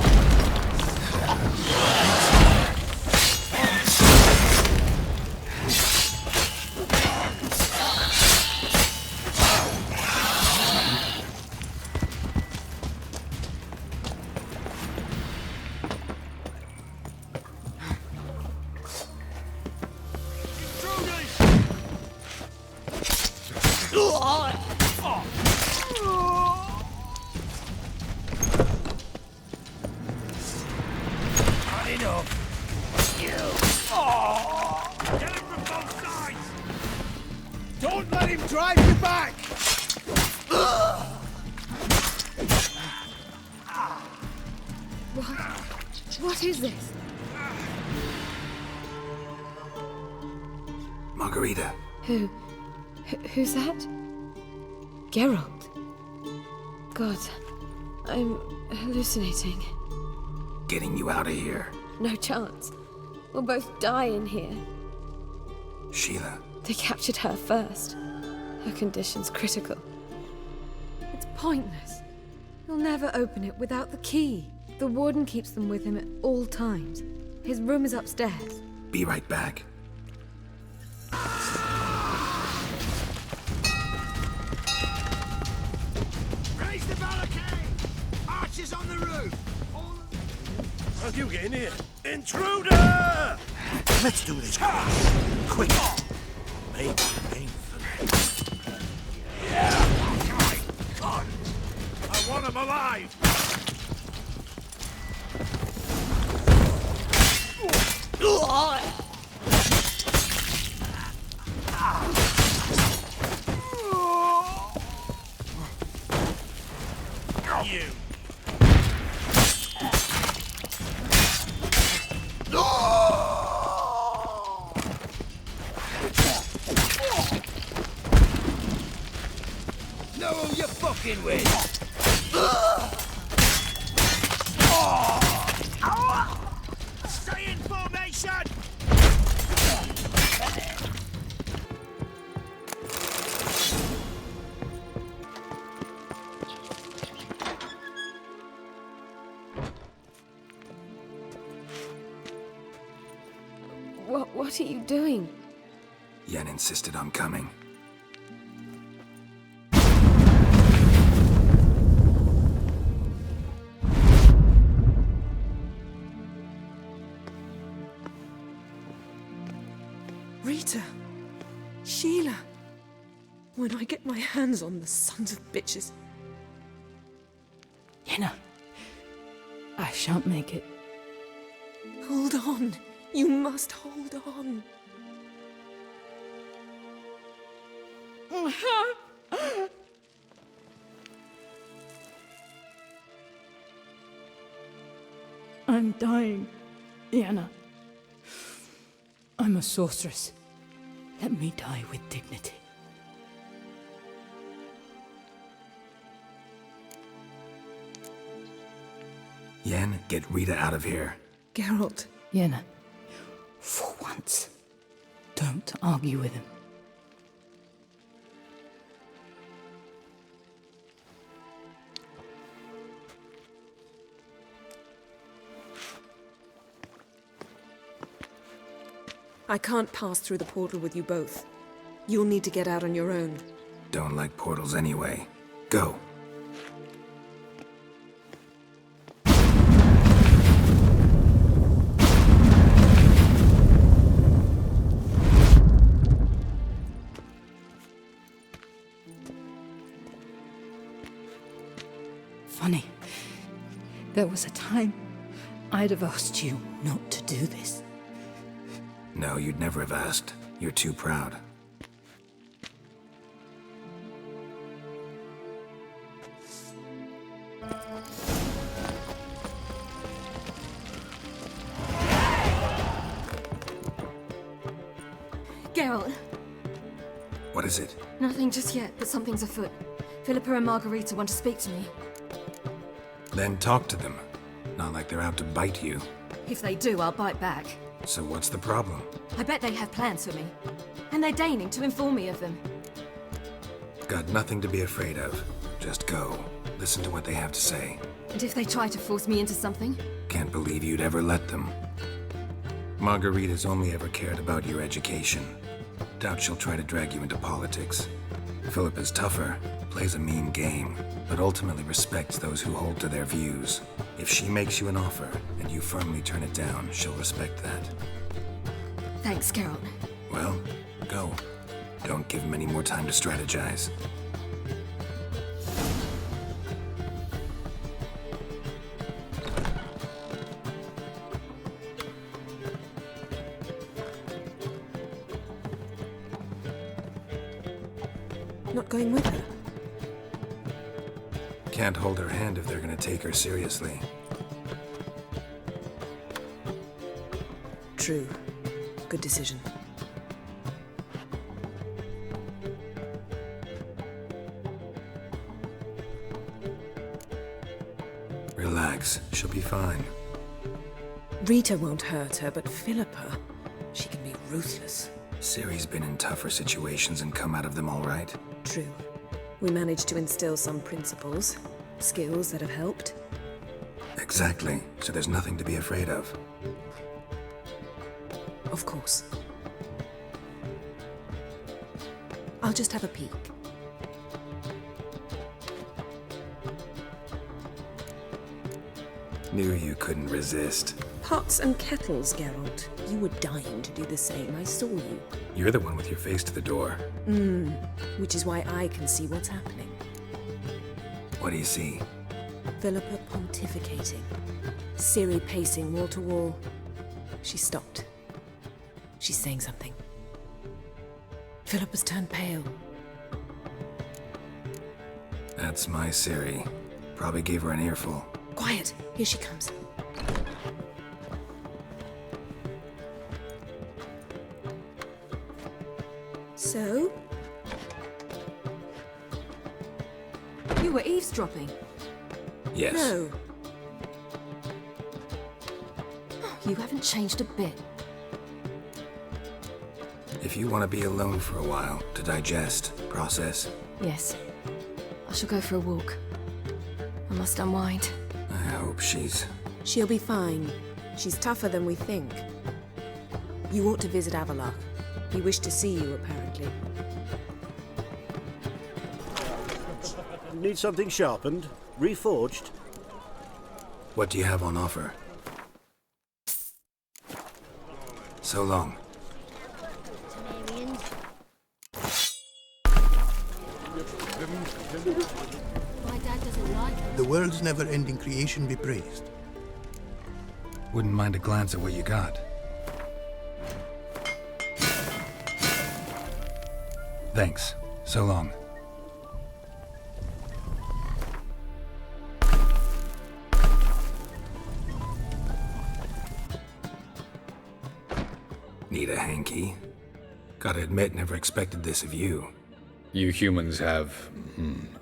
Don't let him drive you back! What is this? Margarita. Who's that? Geralt. God, I'm hallucinating. Getting you out of here. No chance. We'll both die in here. Sheila. They captured her first. Her condition's critical. It's pointless. He'll never open it without the key. The warden keeps them with him at all times. His room is upstairs. Be right back. Raise the barricade! Archers on the roof! How'd you get in here? Intruder! Let's do this. Quick. Make painful. God! I want him alive! You! Know who you're fucking with! Stay in formation! What are you doing? Yen insisted on coming. Rita! Sheila! When I get my hands on the sons of bitches. Yenna, I shan't make it. Hold on! You must hold on! I'm dying, Yenna. I'm a sorceress. Let me die with dignity. Yen, get Rita out of here. Geralt. Yenna, for once, don't argue with him. I can't pass through the portal with you both. You'll need to get out on your own. Don't like portals anyway. Go. Funny. There was a time I'd have asked you not to do this. No, you'd never have asked. You're too proud. Geralt. What is it? Nothing just yet, but something's afoot. Philippa and Margarita want to speak to me. Then talk to them. Not like they're out to bite you. If they do, I'll bite back. So what's the problem? I bet they have plans for me. And they're deigning to inform me of them. Got nothing to be afraid of. Just go. Listen to what they have to say. And if they try to force me into something? Can't believe you'd ever let them. Margarita's only ever cared about your education. Doubt she'll try to drag you into politics. Philip is tougher, plays a mean game, but ultimately respects those who hold to their views. If she makes you an offer, and you firmly turn it down, she'll respect that. Thanks, Geralt. Well, go. Don't give him any more time to strategize. Not going with her? Can't hold her hand if they're gonna take her seriously. True. Good decision. Relax, she'll be fine. Rita won't hurt her, but Philippa, she can be ruthless. Ciri's been in tougher situations and come out of them all right. True. We managed to instill some principles, skills that have helped. Exactly, so there's nothing to be afraid of. Of course. I'll just have a peek. Knew you couldn't resist. Pots and kettles, Geralt. You were dying to do the same. I saw you. You're the one with your face to the door. Which is why I can see what's happening. What do you see? Philippa pontificating. Ciri pacing wall to wall. She stopped. She's saying something. Philippa's turned pale. That's my Ciri. Probably gave her an earful. Quiet! Here she comes. So? You were eavesdropping? Yes. No. You haven't changed a bit. If you want to be alone for a while, to digest, process. Yes. I shall go for a walk. I must unwind. I hope she's... She'll be fine. She's tougher than we think. You ought to visit Avalok. He wished to see you, apparently. Need something sharpened? Reforged? What do you have on offer? So long. My dad doesn't like it. The world's never-ending creation be praised. Wouldn't mind a glance at what you got. Thanks. So long. Need a hanky? Gotta admit, never expected this of you. You humans have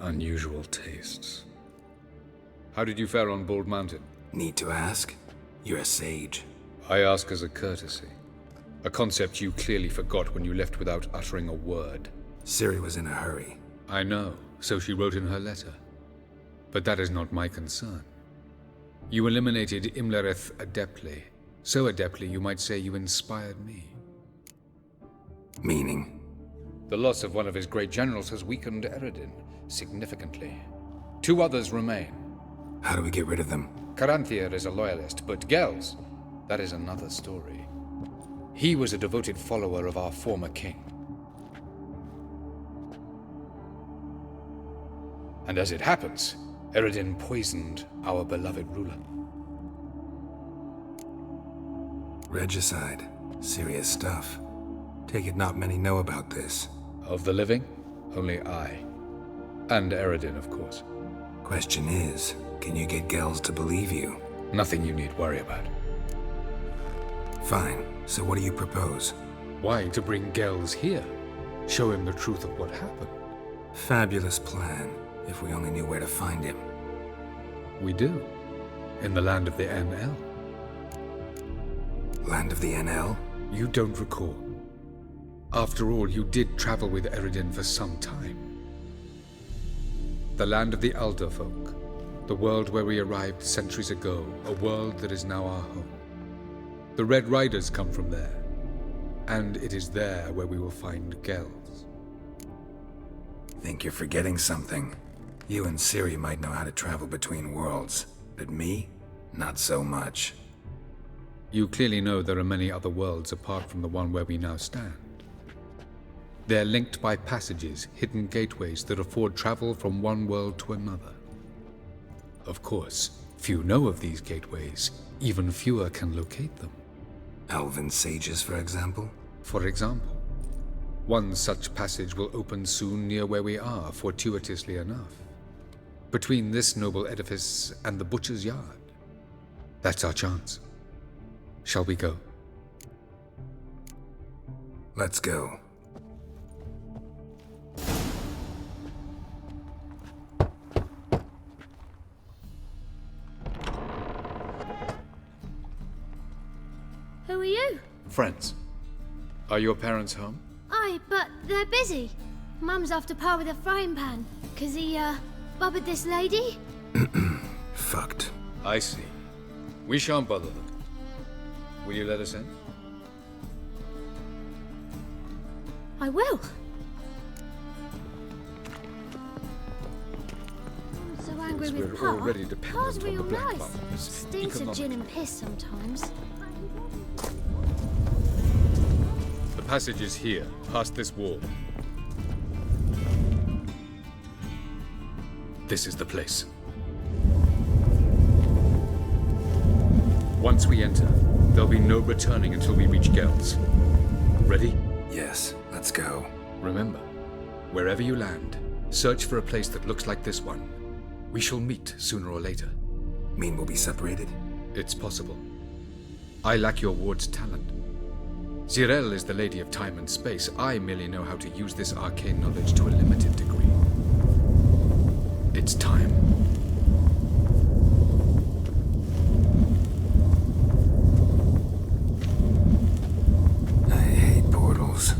unusual tastes. How did you fare on Bald Mountain? Need to ask? You're a sage. I ask as a courtesy. A concept you clearly forgot when you left without uttering a word. Ciri was in a hurry. I know, so she wrote in her letter. But that is not my concern. You eliminated Imlerith adeptly. So adeptly, you might say you inspired me. Meaning? The loss of one of his great generals has weakened Eredin significantly. 2 others remain. How do we get rid of them? Caranthir is a loyalist, but Gels, that is another story. He was a devoted follower of our former king. And as it happens, Eredin poisoned our beloved ruler. Regicide. Serious stuff. Take it not many know about this. Of the living, only I. And Eredin, of course. Question is, can you get Gels to believe you? Nothing you need worry about. Fine. So what do you propose? Why, to bring Gels here. Show him the truth of what happened. Fabulous plan, if we only knew where to find him. We do. In the land of the NL. Land of the NL? You don't recall. After all, you did travel with Eredin for some time. The land of the Alder folk. The world where we arrived centuries ago, a world that is now our home. The Red Riders come from there, and it is there where we will find Gells. Think you're forgetting something. You and Ciri might know how to travel between worlds, but me? Not so much. You clearly know there are many other worlds apart from the one where we now stand. They're linked by passages, hidden gateways that afford travel from one world to another. Of course, few know of these gateways. Even fewer can locate them. Elven sages, for example? For example. One such passage will open soon near where we are, fortuitously enough. Between this noble edifice and the butcher's yard. That's our chance. Shall we go? Let's go. Who are you? Friends. Are your parents home? Aye, but they're busy. Mum's off to par with a frying pan, 'cause he, bobbered this lady. Fucked. I see. We shan't bother them. Will you let us in? I will. I'm so angry Since with we're Pa. already dependent Pa's on the real black nice. bones, Stinks of economic- gin and piss sometimes. The passage is here, past this wall. This is the place. Once we enter, there'll be no returning until we reach Gells. Ready? Yes, let's go. Remember, wherever you land, search for a place that looks like this one. We shall meet sooner or later. Mean we'll be separated? It's possible. I lack your ward's talent. Zirel is the lady of time and space. I merely know how to use this arcane knowledge to a limited degree. It's time. I hate portals.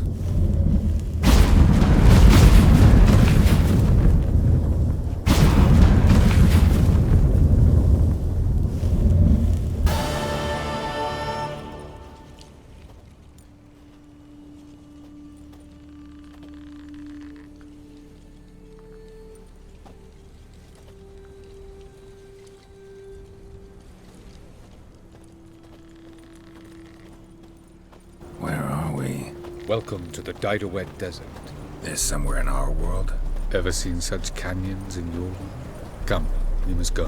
Where are we? Welcome to the Dijkstra Desert. This somewhere in our world? Ever seen such canyons in your world? Come, we must go.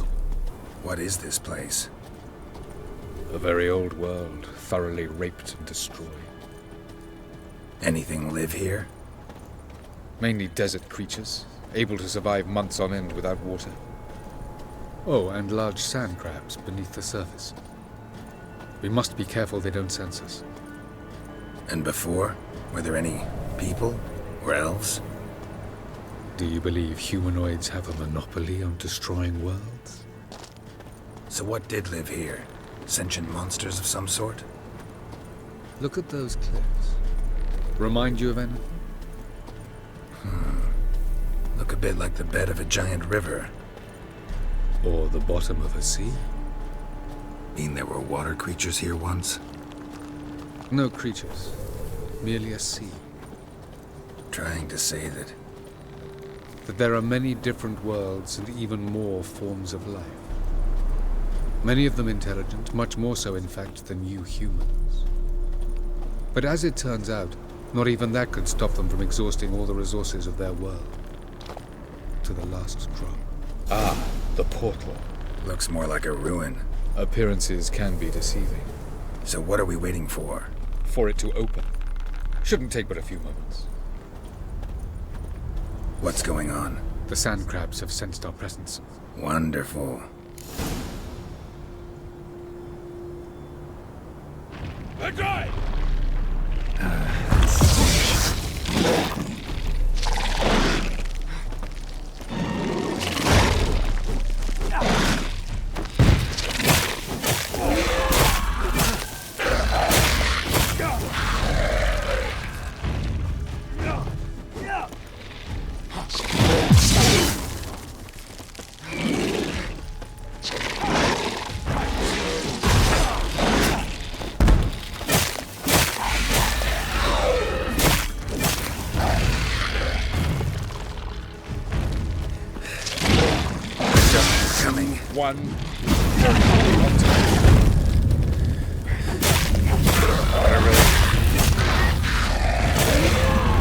What is this place? A very old world, thoroughly raped and destroyed. Anything live here? Mainly desert creatures, able to survive months on end without water. Oh, and large sand crabs beneath the surface. We must be careful they don't sense us. And before? Were there any people? Or elves? Do you believe humanoids have a monopoly on destroying worlds? So what did live here? Sentient monsters of some sort? Look at those cliffs. Remind you of anything? Look a bit like the bed of a giant river. Or the bottom of a sea? Mean there were water creatures here once? No creatures. Merely a sea. Trying to say that There are many different worlds and even more forms of life. Many of them intelligent, much more so in fact than you humans. But as it turns out, not even that could stop them from exhausting all the resources of their world. To the last drop. Ah, the portal. Looks more like a ruin. Appearances can be deceiving. So what are we waiting for? For it to open. Shouldn't take but a few moments. What's going on? The sand crabs have sensed our presence. Wonderful. Adroit! one. One time.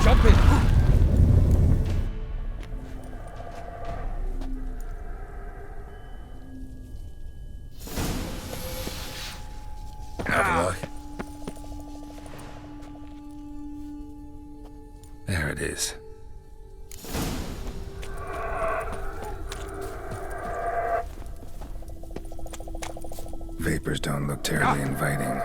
Jump in. There it is. Vapors don't look terribly inviting.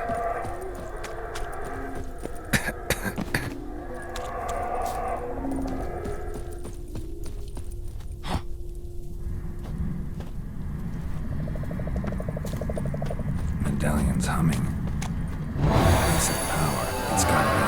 Medallion's humming. Piece of power. It's gotta be.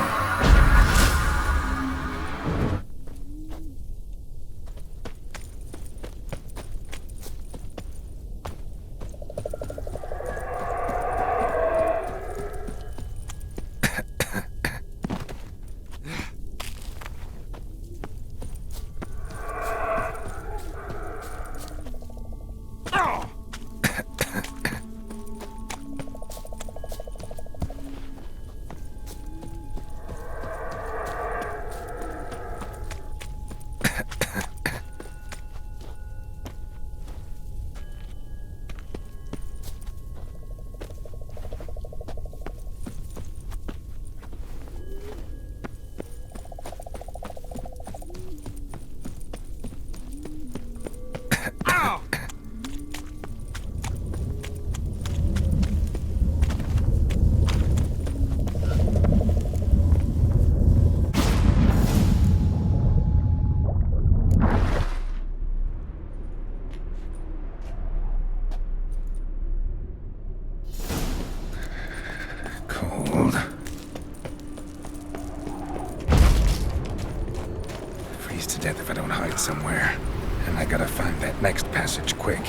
If I don't hide somewhere. And I gotta find that next passage quick.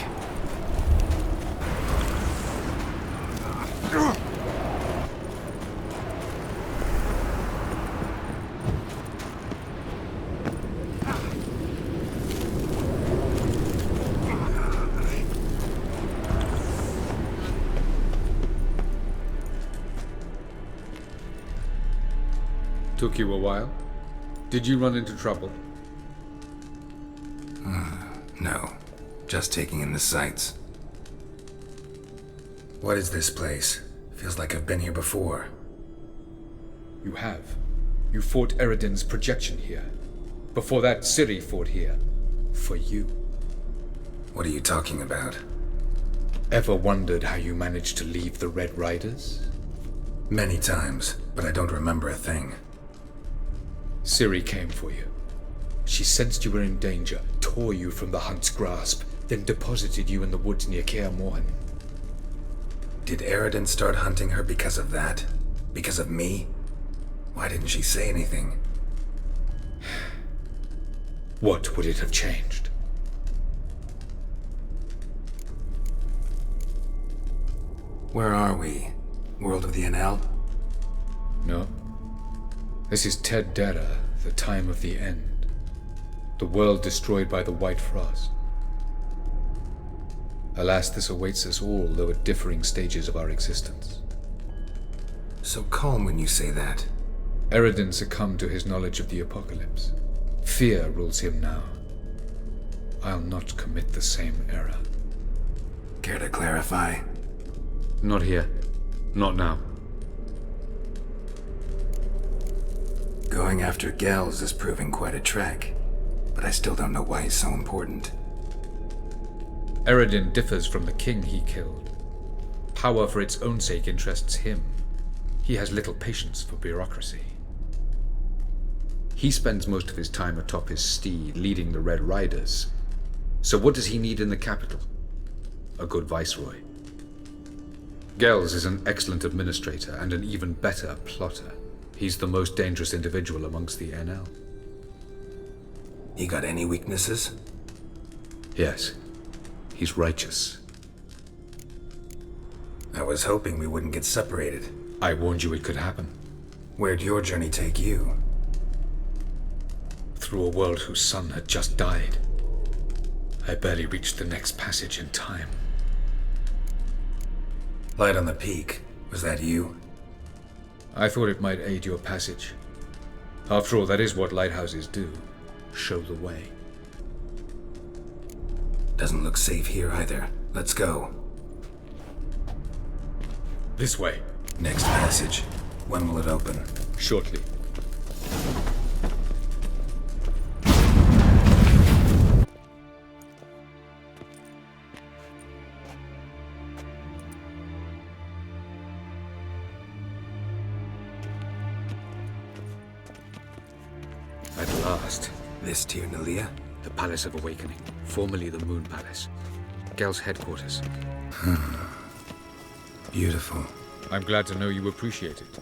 Took you a while? Did you run into trouble? No. Just taking in the sights. What is this place? Feels like I've been here before. You have. You fought Eridan's projection here. Before that, Ciri fought here. For you. What are you talking about? Ever wondered how you managed to leave the Red Riders? Many times, but I don't remember a thing. Ciri came for you. She sensed you were in danger, tore you from the Hunt's grasp, then deposited you in the woods near Kaer Morhen. Did Eridan start hunting her because of that? Because of me? Why didn't she say anything? What would it have changed? Where are we? World of the NL? No. This is Ted Dera, the time of the end. The world destroyed by the White Frost. Alas, this awaits us all, though at differing stages of our existence. So calm when you say that. Eridan succumbed to his knowledge of the apocalypse. Fear rules him now. I'll not commit the same error. Care to clarify? Not here. Not now. Going after Gels is proving quite a trek. But I still don't know why he's so important. Eridan differs from the king he killed. Power for its own sake interests him. He has little patience for bureaucracy. He spends most of his time atop his steed, leading the Red Riders. So what does he need in the capital? A good viceroy. Gels is an excellent administrator and an even better plotter. He's the most dangerous individual amongst the NL. You got any weaknesses? Yes. He's righteous. I was hoping we wouldn't get separated. I warned you it could happen. Where'd your journey take you? Through a world whose son had just died. I barely reached the next passage in time. Light on the peak. Was that you? I thought it might aid your passage. After all, that is what lighthouses do. Show the way. Doesn't look safe here either. Let's go. This way. Next passage. When will it open? Shortly. At last. This Tirnalia? The Palace of Awakening, formerly the Moon Palace. Gel's headquarters. Beautiful. I'm glad to know you appreciate it.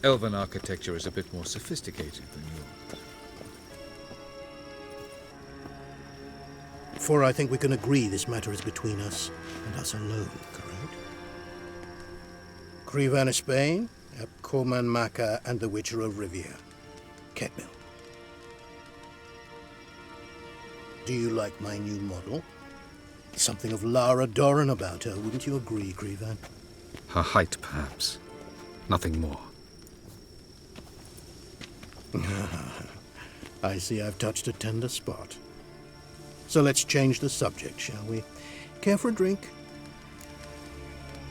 Elven architecture is a bit more sophisticated than yours. For I think we can agree this matter is between us and us alone, correct? Krivan of Spain, Ep Corman Maka, and the Witcher of Rivia. Ketmil. Do you like my new model? Something of Lara Doran about her, wouldn't you agree, Krivan? Her height, perhaps. Nothing more. I see I've touched a tender spot. So let's change the subject, shall we? Care for a drink?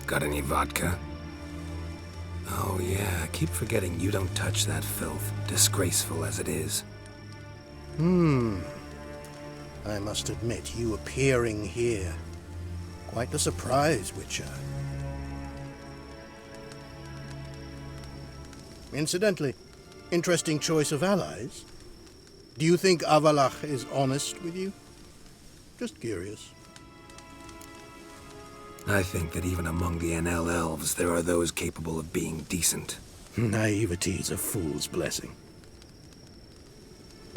Got any vodka? Oh yeah, I keep forgetting you don't touch that filth, disgraceful as it is. I must admit, you appearing here, quite the surprise, Witcher. Incidentally, interesting choice of allies. Do you think Avalach is honest with you? Just curious. I think that even among the NL elves, there are those capable of being decent. Naivety is a fool's blessing.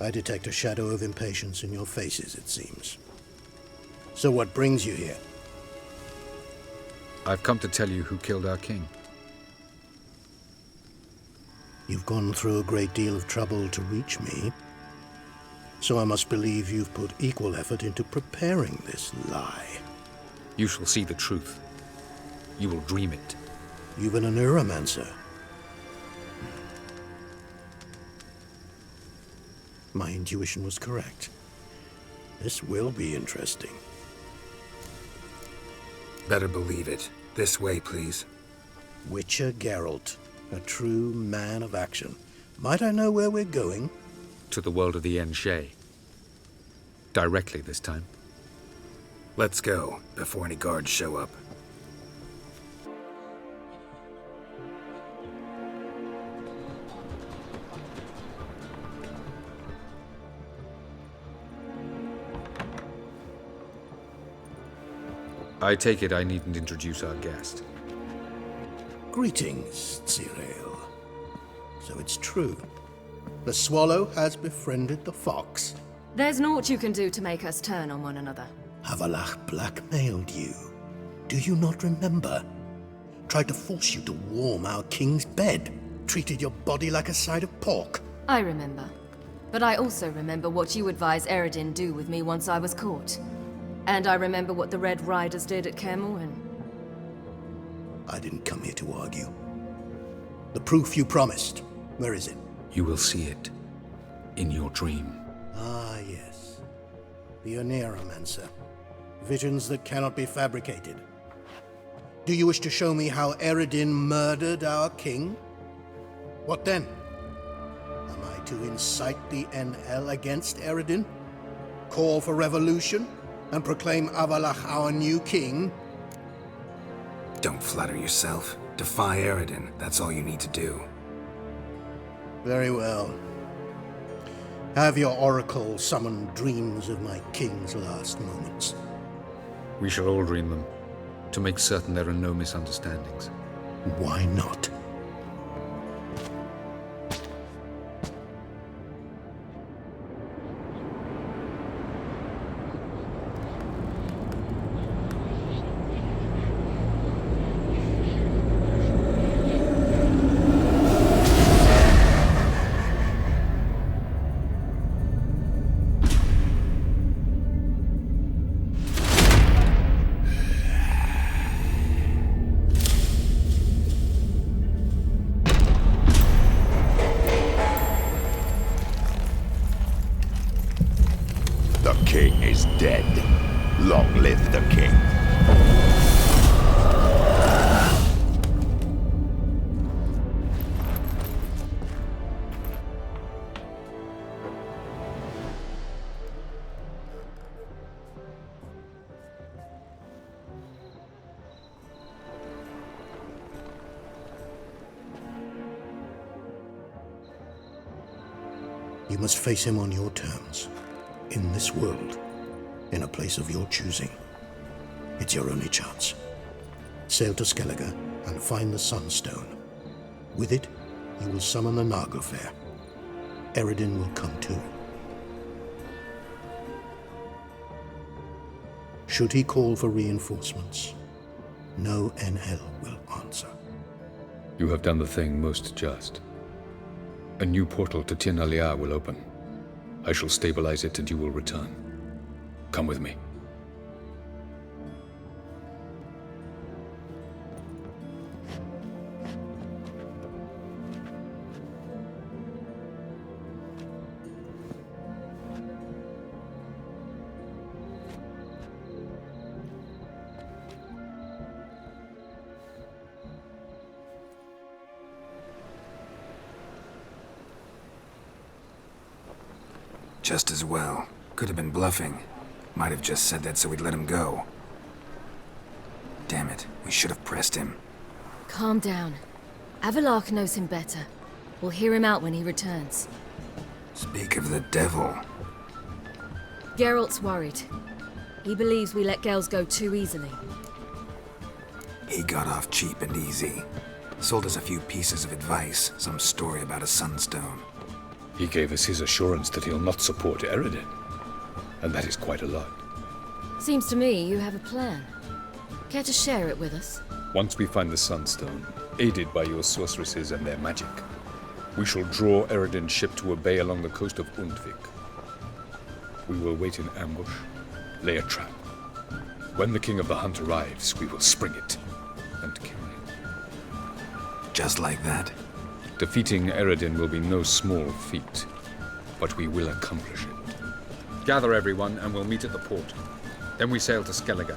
I detect a shadow of impatience in your faces, it seems. So what brings you here? I've come to tell you who killed our king. You've gone through a great deal of trouble to reach me. So I must believe you've put equal effort into preparing this lie. You shall see the truth. You will dream it. You've been a neuromancer. My intuition was correct. This will be interesting. Better believe it. This way, please. Witcher Geralt, a true man of action. Might I know where we're going? To the world of the Enshe. Directly this time. Let's go, before any guards show up. I take it I needn't introduce our guest. Greetings, Cyril. So it's true. The swallow has befriended the fox. There's naught you can do to make us turn on one another. Avalach blackmailed you. Do you not remember? Tried to force you to warm our king's bed. Treated your body like a side of pork. I remember. But I also remember what you advised Eredin do with me once I was caught. And I remember what the Red Riders did at Kaer Morhen. I didn't come here to argue. The proof you promised, where is it? You will see it. In your dream. Ah, yes. The Oneiromancer. Visions that cannot be fabricated. Do you wish to show me how Eredin murdered our king? What then? Am I to incite the NL against Eredin? Call for revolution? And proclaim Avalach our new king? Don't flatter yourself. Defy Eredin. That's all you need to do. Very well. Have your oracle summon dreams of my king's last moments. We shall all dream them, to make certain there are no misunderstandings. Why not? king is dead. Long live the king. You must face him on your terms. In this world. In a place of your choosing. It's your only chance. Sail to Skellige and find the Sunstone. With it, you will summon the Naga Fair. Eredin will come too. Should he call for reinforcements, no NL will answer. You have done the thing most just. A new portal to Tir Nalia will open. I shall stabilize it and you will return. Come with me. Just as well. Could have been bluffing. Might have just said that so we'd let him go. Damn it, we should have pressed him. Calm down. Avalark knows him better. We'll hear him out when he returns. Speak of the devil. Geralt's worried. He believes we let girls go too easily. He got off cheap and easy. Sold us a few pieces of advice, some story about a sunstone. He gave us his assurance that he'll not support Eredin. And that is quite a lot. Seems to me you have a plan. Care to share it with us? Once we find the Sunstone, aided by your sorceresses and their magic, we shall draw Eredin's ship to a bay along the coast of Undvik. We will wait in ambush, lay a trap. When the King of the Hunt arrives, we will spring it and kill him. Just like that? Defeating Eredin will be no small feat, but we will accomplish it. Gather everyone and we'll meet at the port. Then we sail to Skellige.